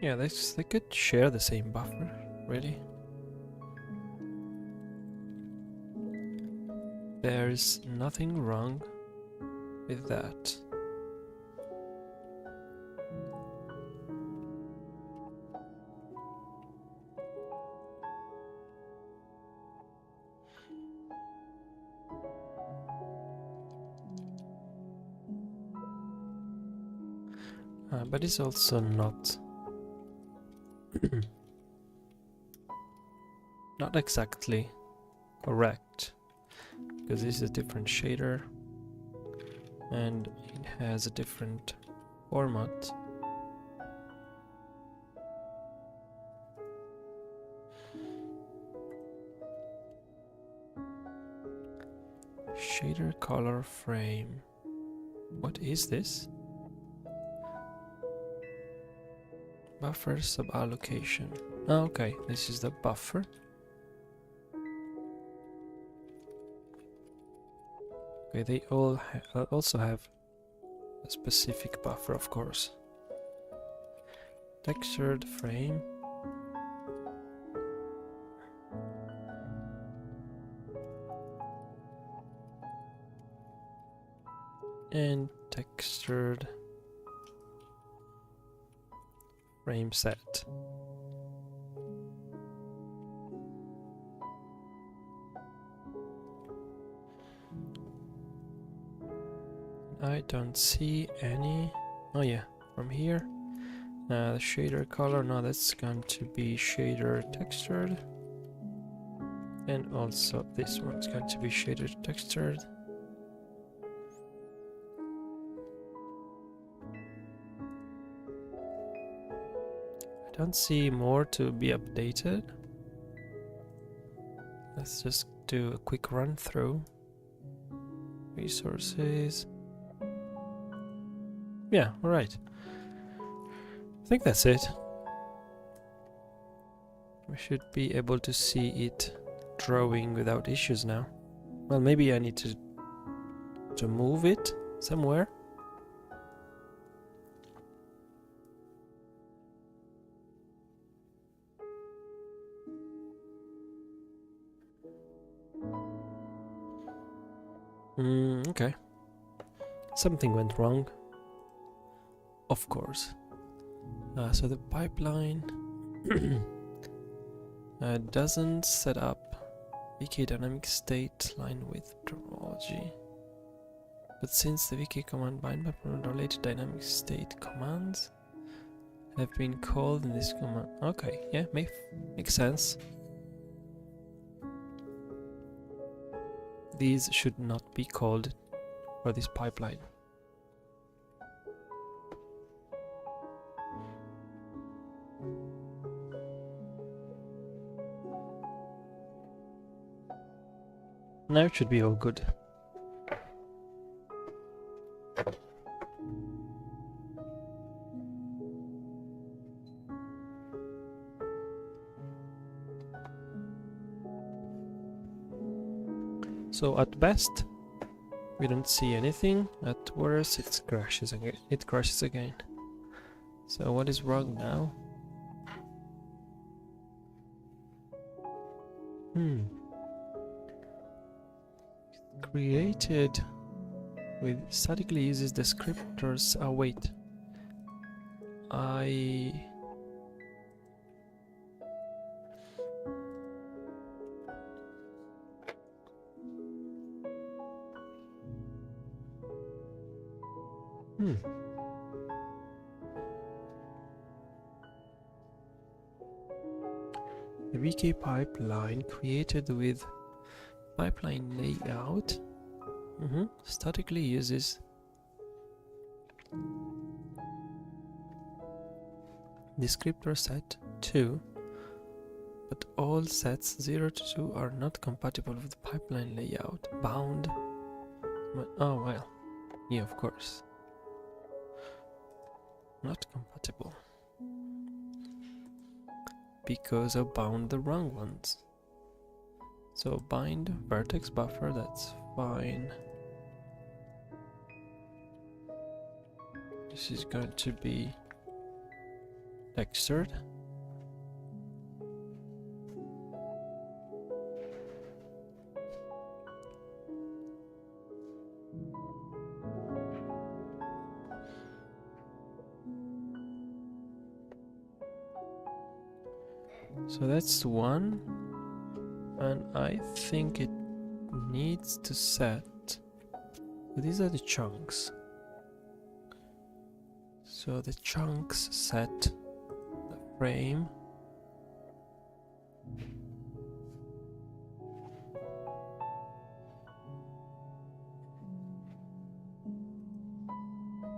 Speaker 1: Yeah, they could share the same buffer, really. There's nothing wrong with that. But it's also not not exactly correct, because this is a different shader and it has a different format. Shader color frame. What is this? Buffer suballocation. Oh, okay, this is the buffer. Okay, they all also have a specific buffer, of course. Textured frame. and textured frame set. I don't see any. Oh yeah, from here. The shader color, no, that's going to be shader textured. And also this one's going to be shader textured. I don't see more to be updated. Let's just do a quick run through. Resources. Yeah, alright. I think that's it. We should be able to see it drawing without issues now. Well, maybe I need to move it somewhere. Okay. Something went wrong. Of course. So the pipeline doesn't set up VK dynamic state line width topology. But since the VK command bind map and related dynamic state commands have been called in this command. Okay, yeah, makes sense. These should not be called for this pipeline. Now it should be all good. So at best, we don't see anything. At worst, it crashes again. So what is wrong now? Created with statically uses descriptors. Oh wait, the VK pipeline created with pipeline layout statically uses descriptor set 2, but all sets 0 to 2 are not compatible with the pipeline layout. Bound. Oh well, yeah, of course. Not compatible. Because I bound the wrong ones. So bind vertex buffer, that's fine. This is going to be textured. So that's one, and I think it needs to set. These are the chunks. So the chunks set the frame.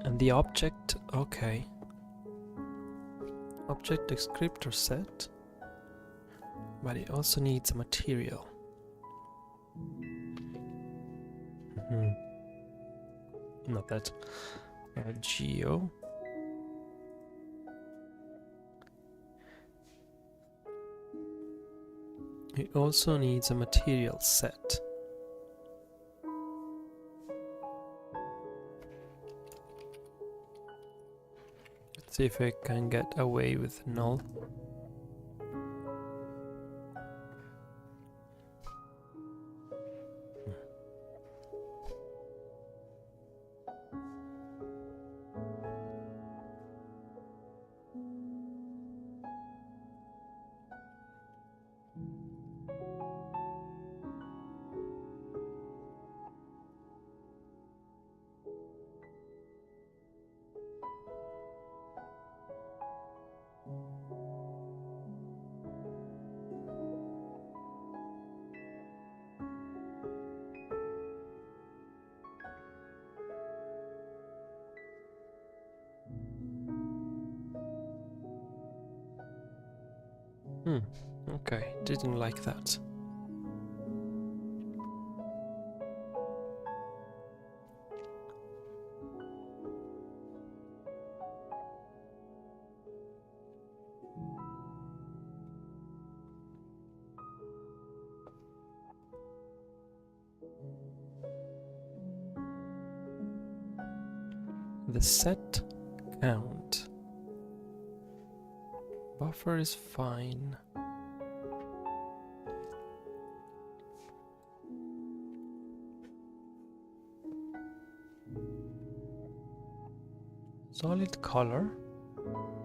Speaker 1: And the object, okay. Object descriptor set. But it also needs a material. Not that. Geo. It also needs a material set. Let's see if I can get away with null. Okay, didn't like that. The set count buffer is fine. Solid color.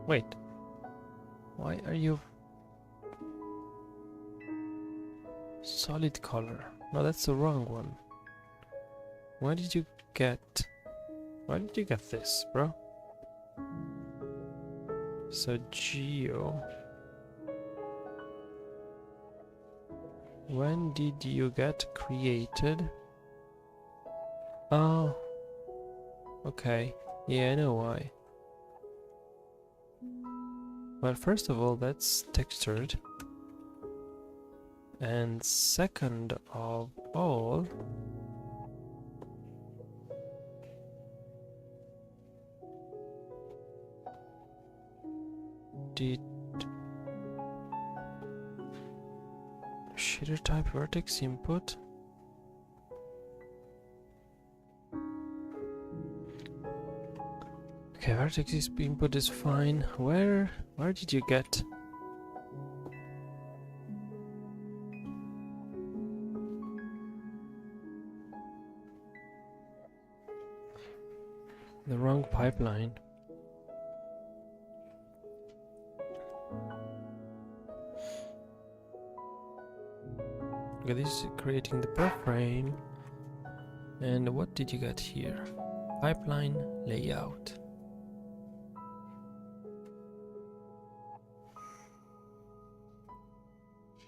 Speaker 1: Wait. Why are you solid color? No, that's the wrong one. Why did you get this, bro? So geo. When did you get created? Oh. Okay. Yeah, I know why. Well, first of all, that's textured. And second of all, did shader type vertex input? Okay, vertex input is fine. Where did you get? The wrong pipeline. Okay, this is creating the per frame. And what did you get here? Pipeline layout.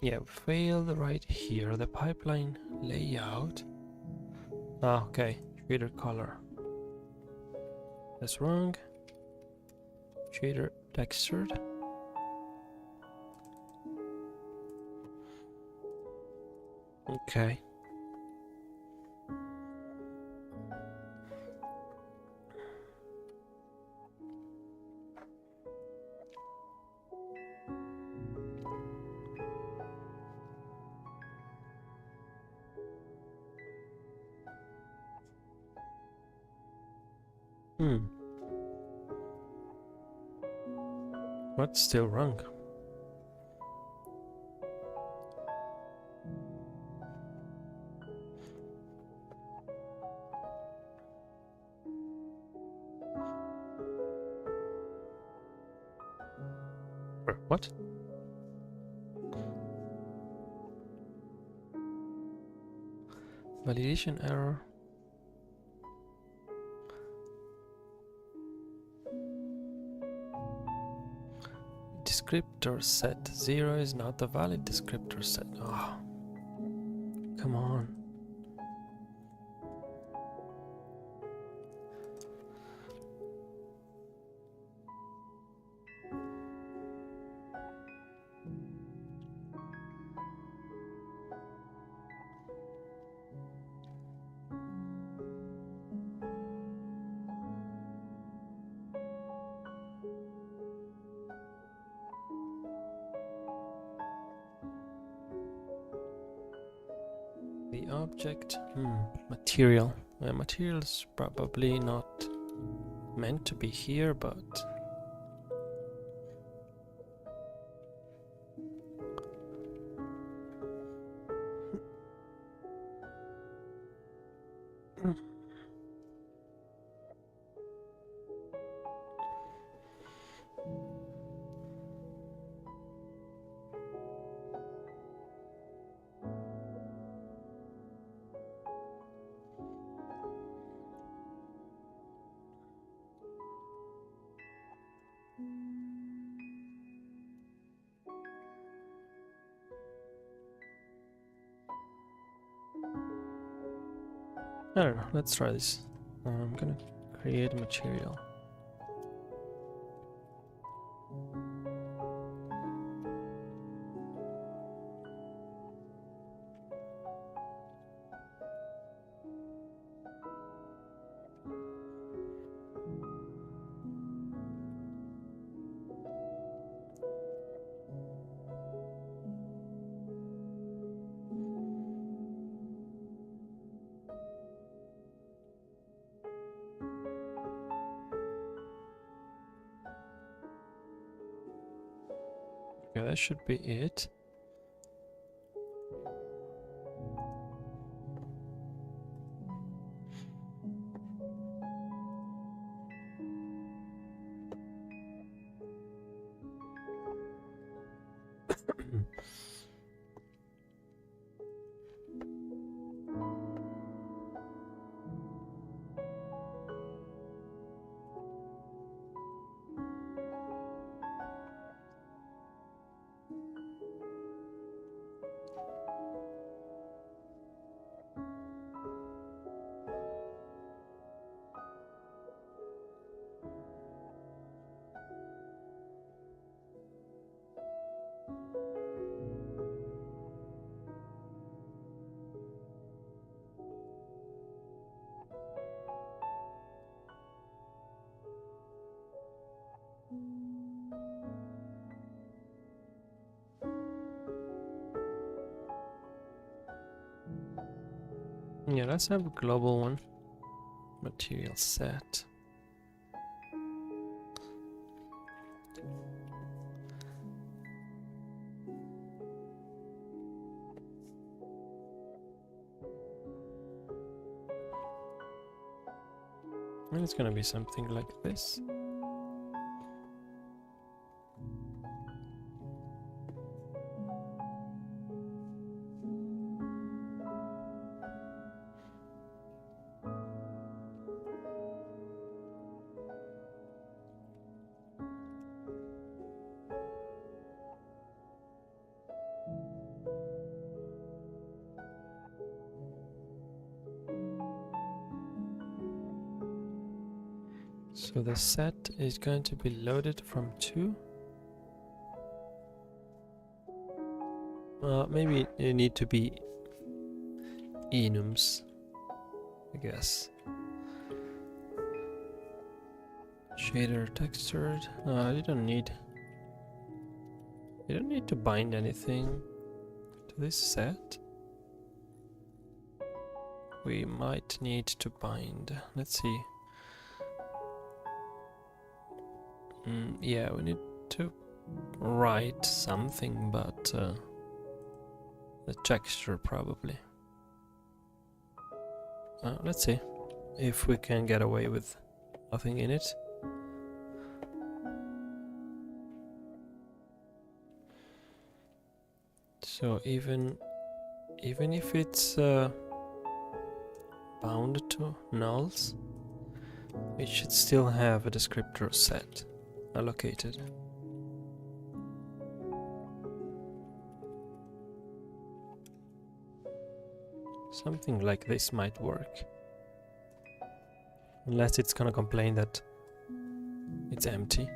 Speaker 1: Yeah, failed right here. The pipeline layout. Ah, okay. Shader color. That's wrong. Shader textured. Okay. What's still wrong? What? Validation error. Descriptor set 0 is not a valid descriptor set. Oh, come on. The object, material. Well, material is probably not meant to be here, but I don't know. Let's try this. I'm gonna create a material. Yeah, that should be it. Yeah, let's have a global one. Material set. And it's gonna be something like this. So the set is going to be loaded from 2. Maybe it need to be enums, I guess. Shader textured. You don't need to bind anything to this set. We might need to bind. Let's see. Yeah, we need to write something, but the texture probably. Let's see if we can get away with nothing in it. So even if it's bound to nulls, it should still have a descriptor set allocated. Something like this might work. Unless it's gonna complain that it's empty.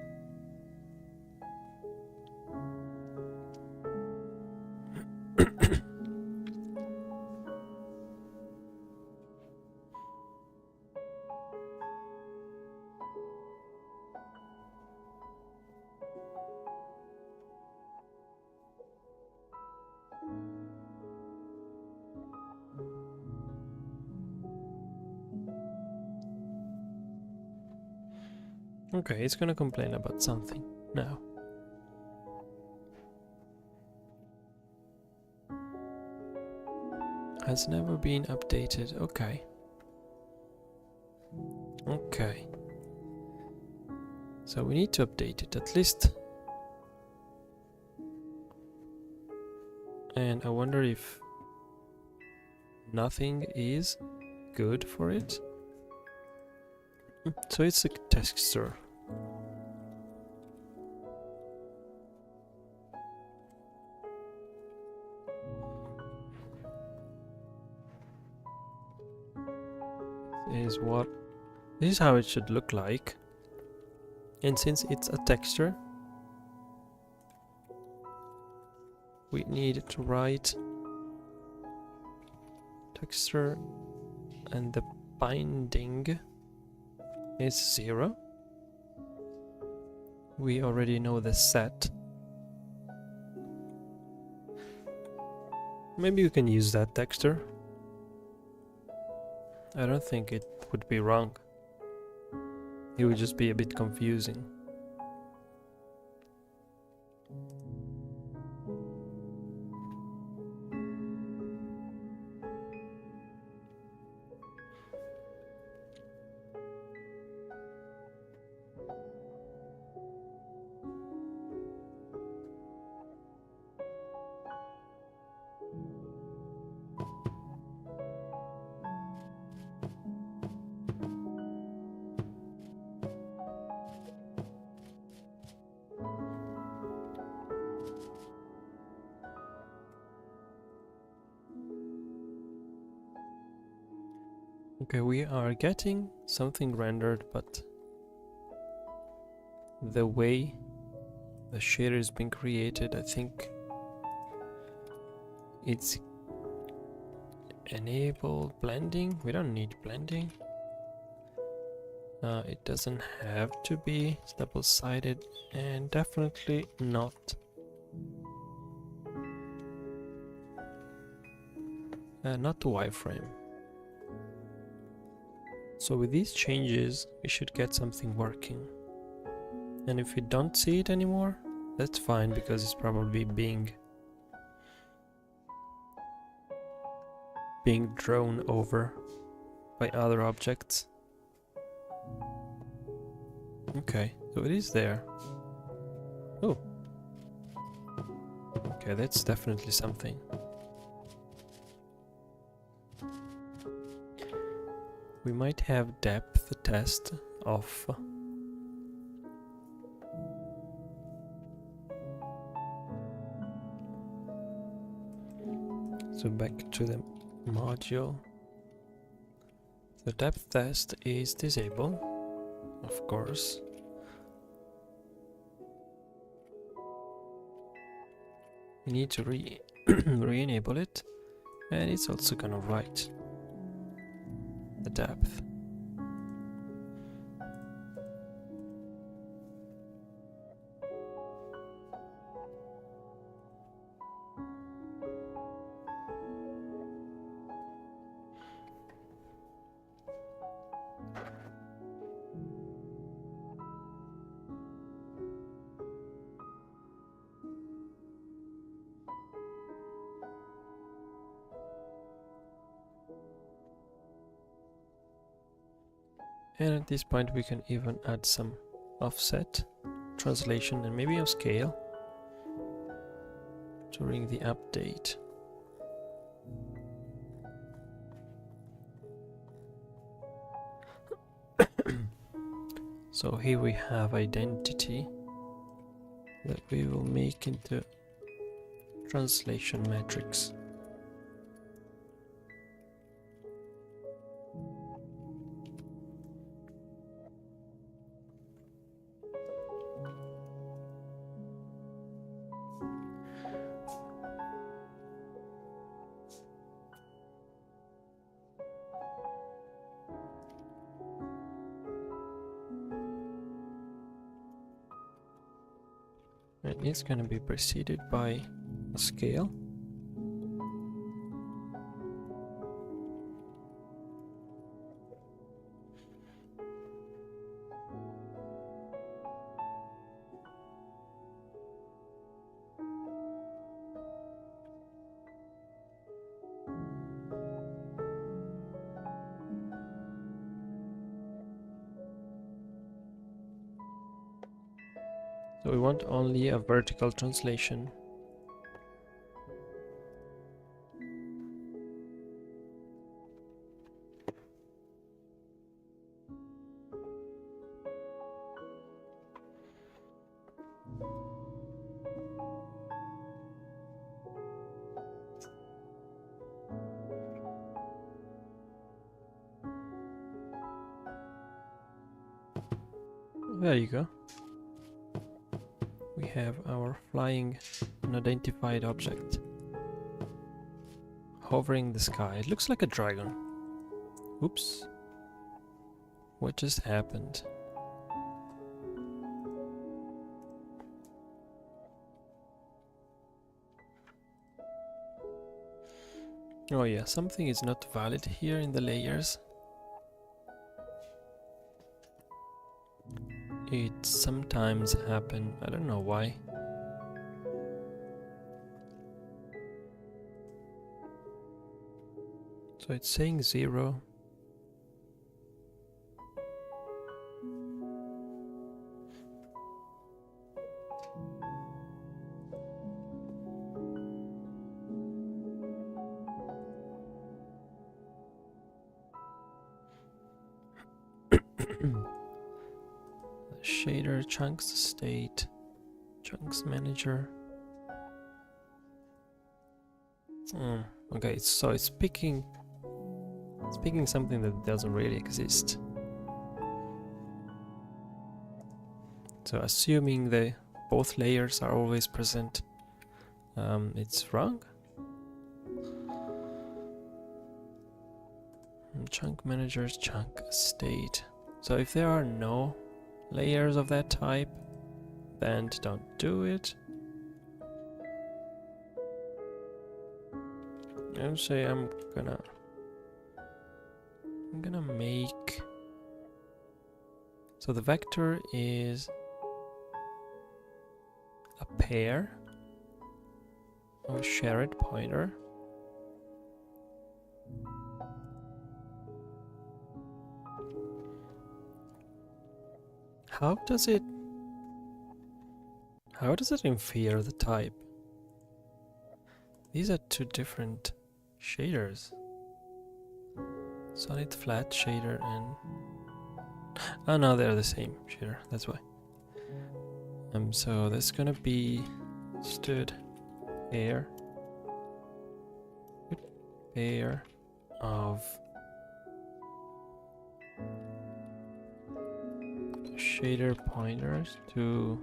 Speaker 1: Okay, it's gonna complain about something now. Has never been updated. Okay. Okay. So we need to update it at least. And I wonder if nothing is good for it. So it's a texture. This is how it should look like. And since it's a texture, we need to write texture, and the binding is 0. We already know the set. Maybe you can use that texture. I don't think it would be wrong. It would just be a bit confusing. Okay, we are getting something rendered, but the way the shader is being created, I think it's enable blending. We don't need blending. It doesn't have to be double-sided, and definitely not wireframe. So with these changes, we should get something working. And if we don't see it anymore, that's fine, because it's probably being drawn over by other objects. Okay, so it is there. Oh. Okay, that's definitely something. We might have depth test off. So back to the module. The depth test is disabled, of course. We need to re-enable it, and it's also gonna write the depth. And at this point we can even add some offset, translation, and maybe a scale during the update. So here we have identity that we will make into translation matrix. And it's going to be preceded by a scale. So we want only a vertical translation. There you go. We have our flying unidentified object hovering in the sky. It looks like a dragon. Oops. What just happened? Oh yeah, something is not valid here in the layers. It sometimes happens, I don't know why. So it's saying 0. Shader, chunks, state, chunks manager. Okay, so it's picking It's picking something that doesn't really exist. So assuming the both layers are always present, it's wrong. Chunk managers, chunk state. So if there are no layers of that type, then don't do it. And say I'm gonna make, so the vector is a pair of shared pointer how does it infer the type? These are two different shaders. Solid flat shader and oh no, they're the same shader, that's why. So that's gonna be stood pair of shader pointers to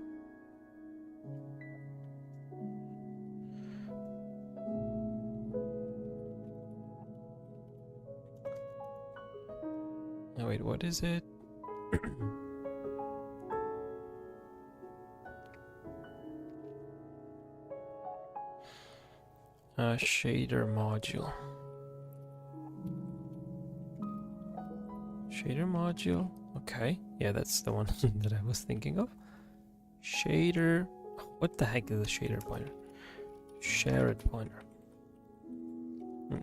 Speaker 1: oh wait, what is it? A shader module. Shader module. Okay, yeah, that's the one that I was thinking of. Shader. What the heck is a shader pointer? Shared pointer.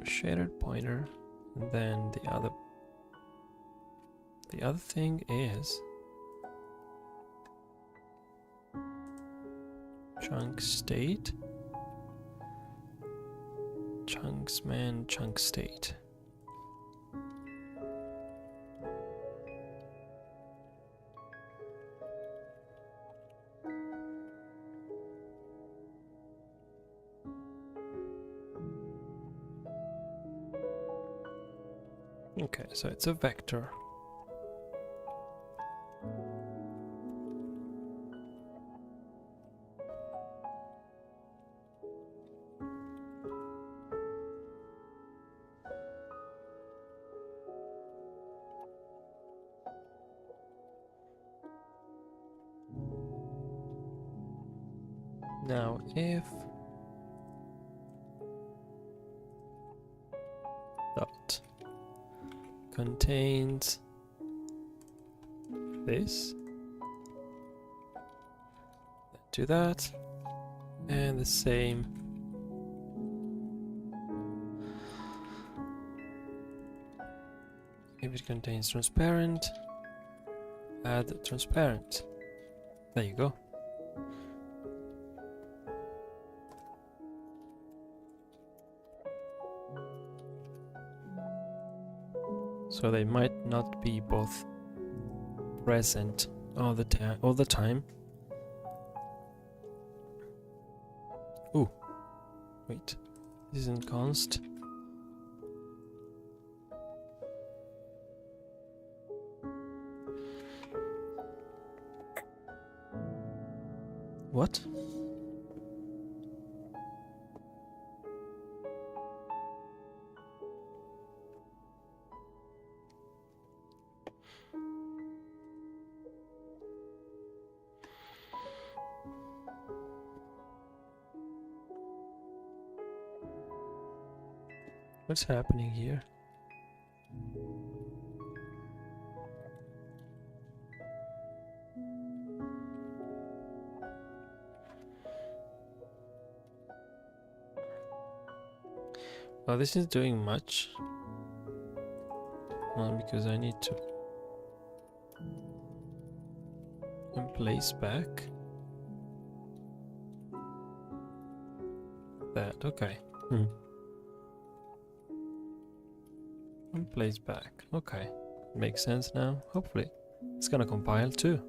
Speaker 1: Shared pointer. And then the other thing is chunk state. Chunks man chunk state. Okay, so it's a vector. Now if dot contains this, do that, and the same if it contains transparent, add transparent. There you go. So they might not be both present all the time. Ooh, wait, this isn't const. What? What's happening here? Well, this is doing much. Because I need to place back that. Okay. Place back. Okay. Makes sense now. Hopefully. It's gonna compile too.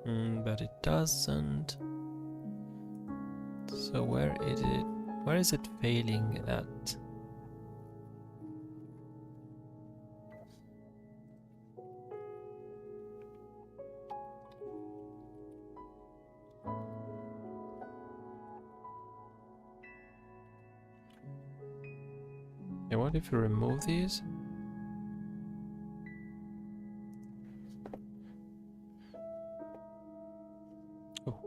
Speaker 1: But it doesn't. So where is it failing at? And what if you remove these? Oh.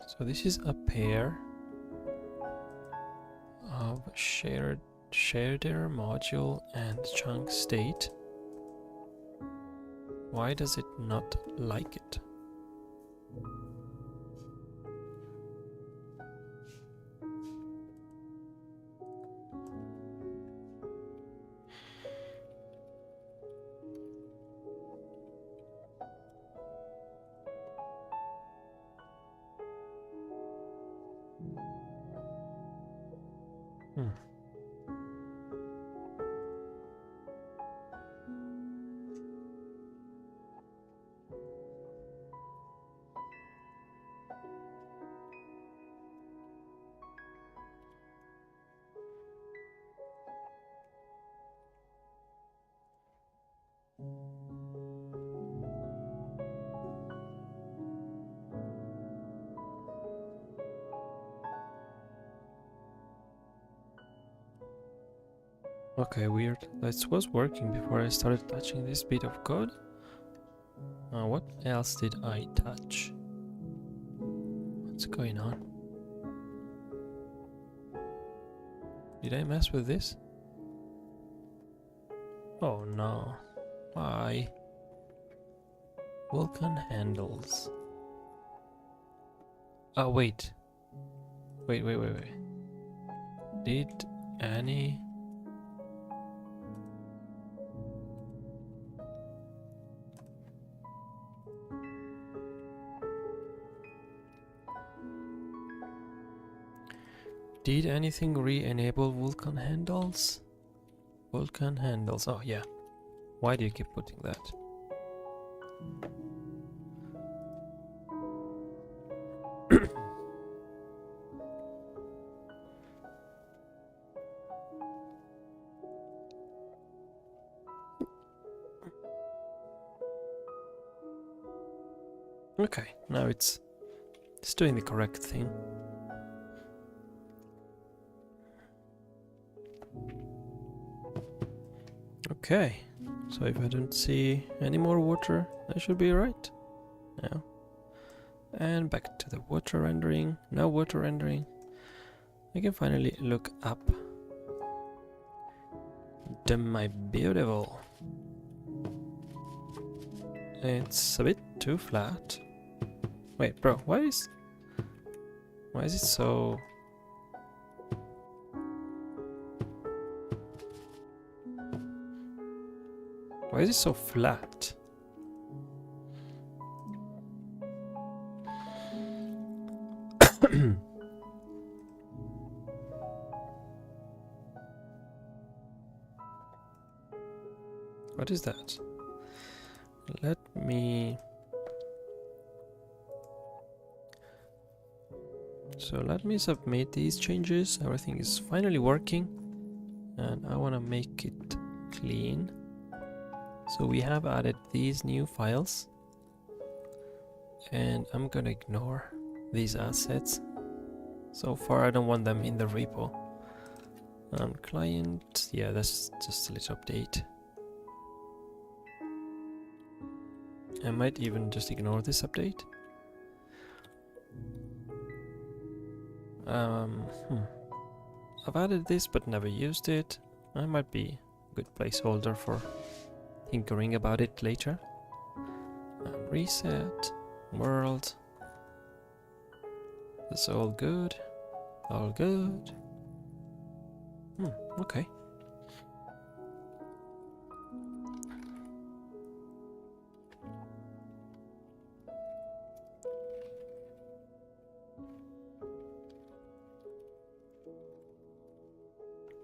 Speaker 1: So this is a pair of shader module and chunk state. Why does it not like it? Okay, weird. This was working before I started touching this bit of code. What else did I touch? What's going on? Did I mess with this? Oh no. Why? Vulkan handles. Oh wait. Wait. Did any... Did anything re-enable Vulkan handles? Vulkan handles, oh yeah. Why do you keep putting that? Okay, now it's doing the correct thing. Okay, so if I don't see any more water, I should be right now. And back to the water rendering. No water rendering. I can finally look up. My beautiful. It's a bit too flat. Wait, bro, why is it so... Why is it so flat? What is that? Let me submit these changes. Everything is finally working and I want to make it clean. So we have added these new files and I'm gonna ignore these assets. So far I don't want them in the repo. Client, yeah, that's just a little update. I might even just ignore this update. I've added this but never used it. I might be a good placeholder for tinkering about it later. Reset, world. That's all good. All good. Okay.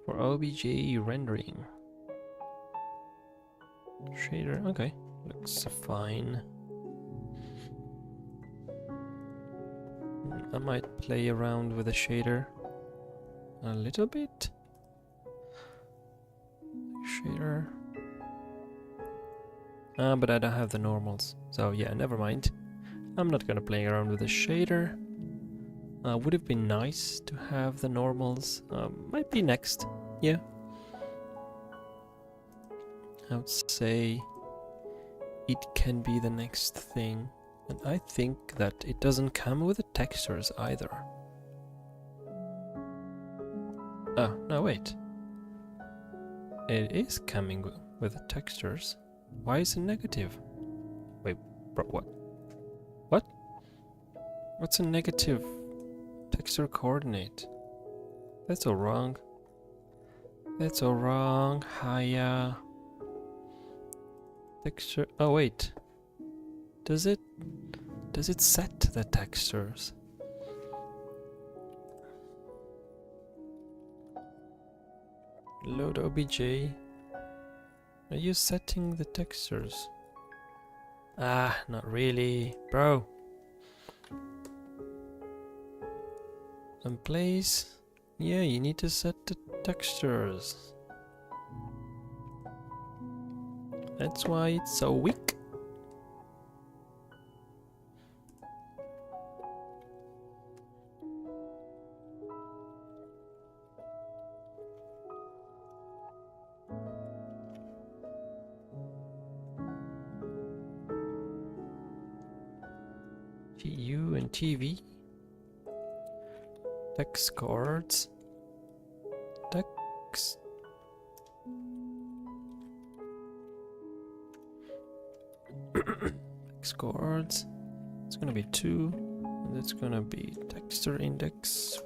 Speaker 1: For OBJ rendering. Shader, okay. Looks fine. I might play around with the shader a little bit. Shader. But I don't have the normals. So yeah, never mind. I'm not gonna play around with the shader. Would have been nice to have the normals. Might be next. Yeah. I would say it can be the next thing. And I think that it doesn't come with the textures either. Oh, no, wait. It is coming with the textures. Why is it negative? Wait, bro, what? What? What's a negative texture coordinate? That's all wrong. That's all wrong. Hiya. Texture. Oh wait. Does it set the textures? Load OBJ. Are you setting the textures? Ah, not really, bro. And place. Yeah, you need to set the textures. That's why it's so weak. GU and TV. Text cards. Text. Text cards. It's gonna be 2. And it's gonna be texture index.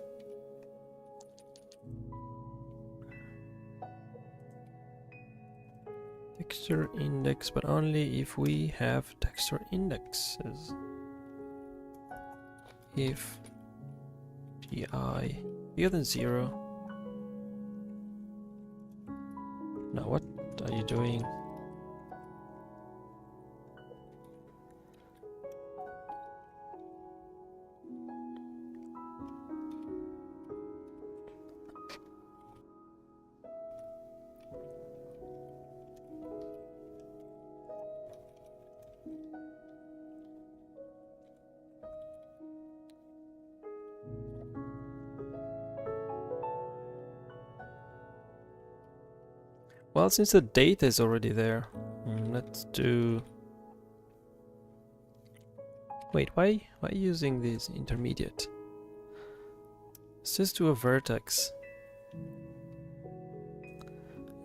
Speaker 1: Texture index, but only if we have texture indexes. If GI bigger than 0. Now what are you doing? Well, since the data is already there, let's do... Wait, why are you using this intermediate? Let's just do a vertex.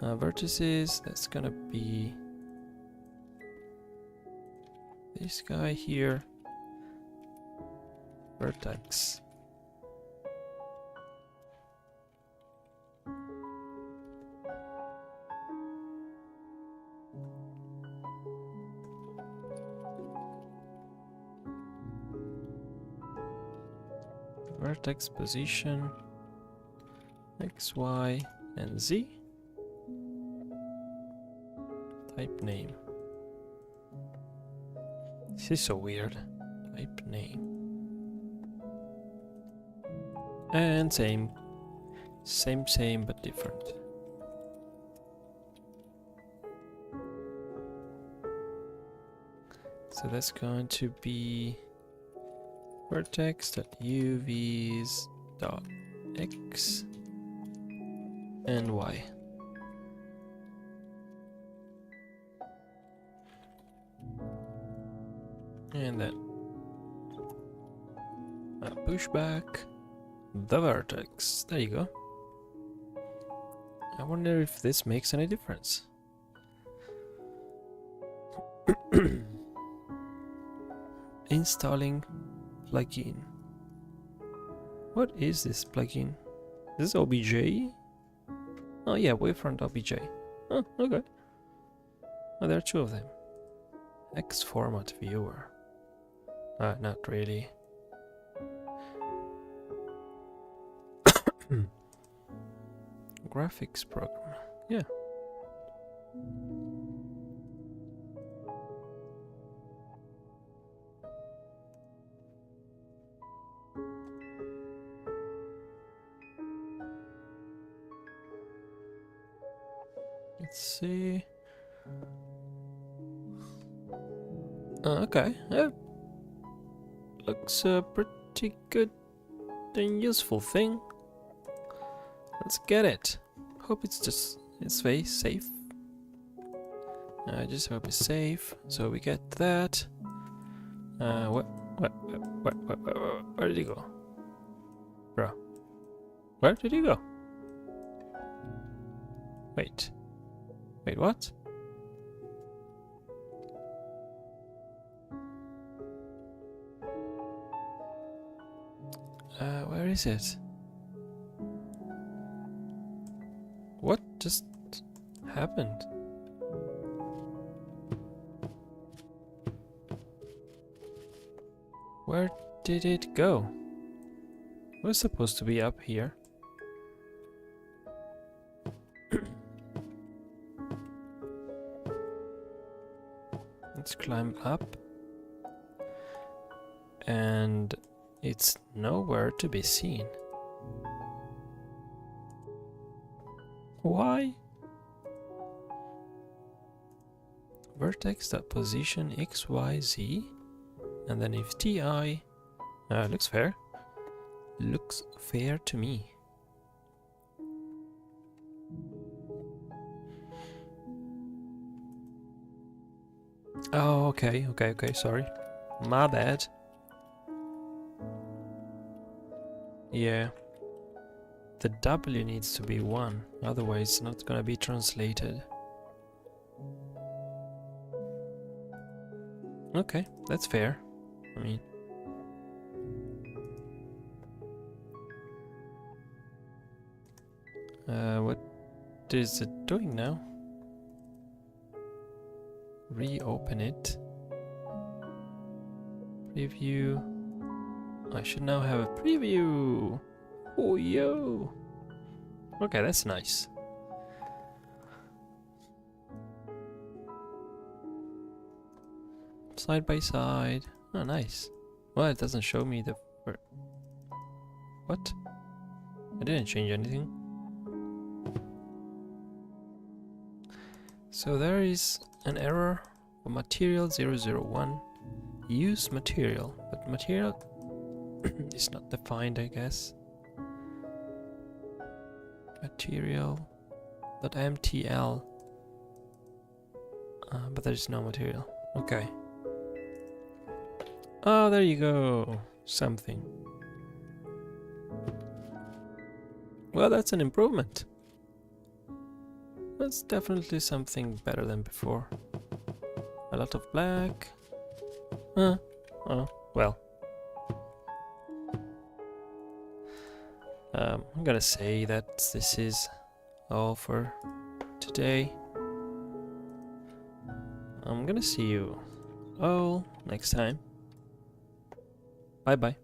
Speaker 1: Vertices, that's gonna be this guy here. Vertex. Vertex position X, Y, and Z. Type name. This is so weird. Type name. And same but different. So that's going to be vertex.uvs.x and y. And then push back the vertex. There you go. I wonder if this makes any difference. Installing plugin. What is this plugin? This is OBJ? Oh yeah, wavefront OBJ. Oh, okay. Oh, there are 2 of them. X format viewer. Not really. Graphics program. Yeah. Let's see. Okay. Looks pretty good. a useful thing. Let's get it. Hope it's very safe. I just hope it's safe. So we get that. Where did he go? Bro. Where did he go? Wait. Wait, what? Where is it? What just happened? Where did it go? It was supposed to be up here. Let's climb up. And it's nowhere to be seen. Why? Vertex dot position X, Y, Z. And then if TI looks fair. Looks fair to me. Oh, okay, sorry. My bad. Yeah. The W needs to be 1, otherwise it's not gonna be translated. Okay, that's fair. I mean... what is it doing now? Reopen it. Preview. I should now have a preview. Oh, yo. Okay, that's nice. Side by side. Oh, nice. Well, it doesn't show me the... What? I didn't change anything. So there is an error for material 001. Use material, but material is not defined, I guess. Material.mtl. But there is no material. Okay. Oh, there you go. Something. Well, that's an improvement. That's definitely something better than before. A lot of black. Oh, well. I'm gonna say that this is all for today. I'm gonna see you all next time. Bye bye.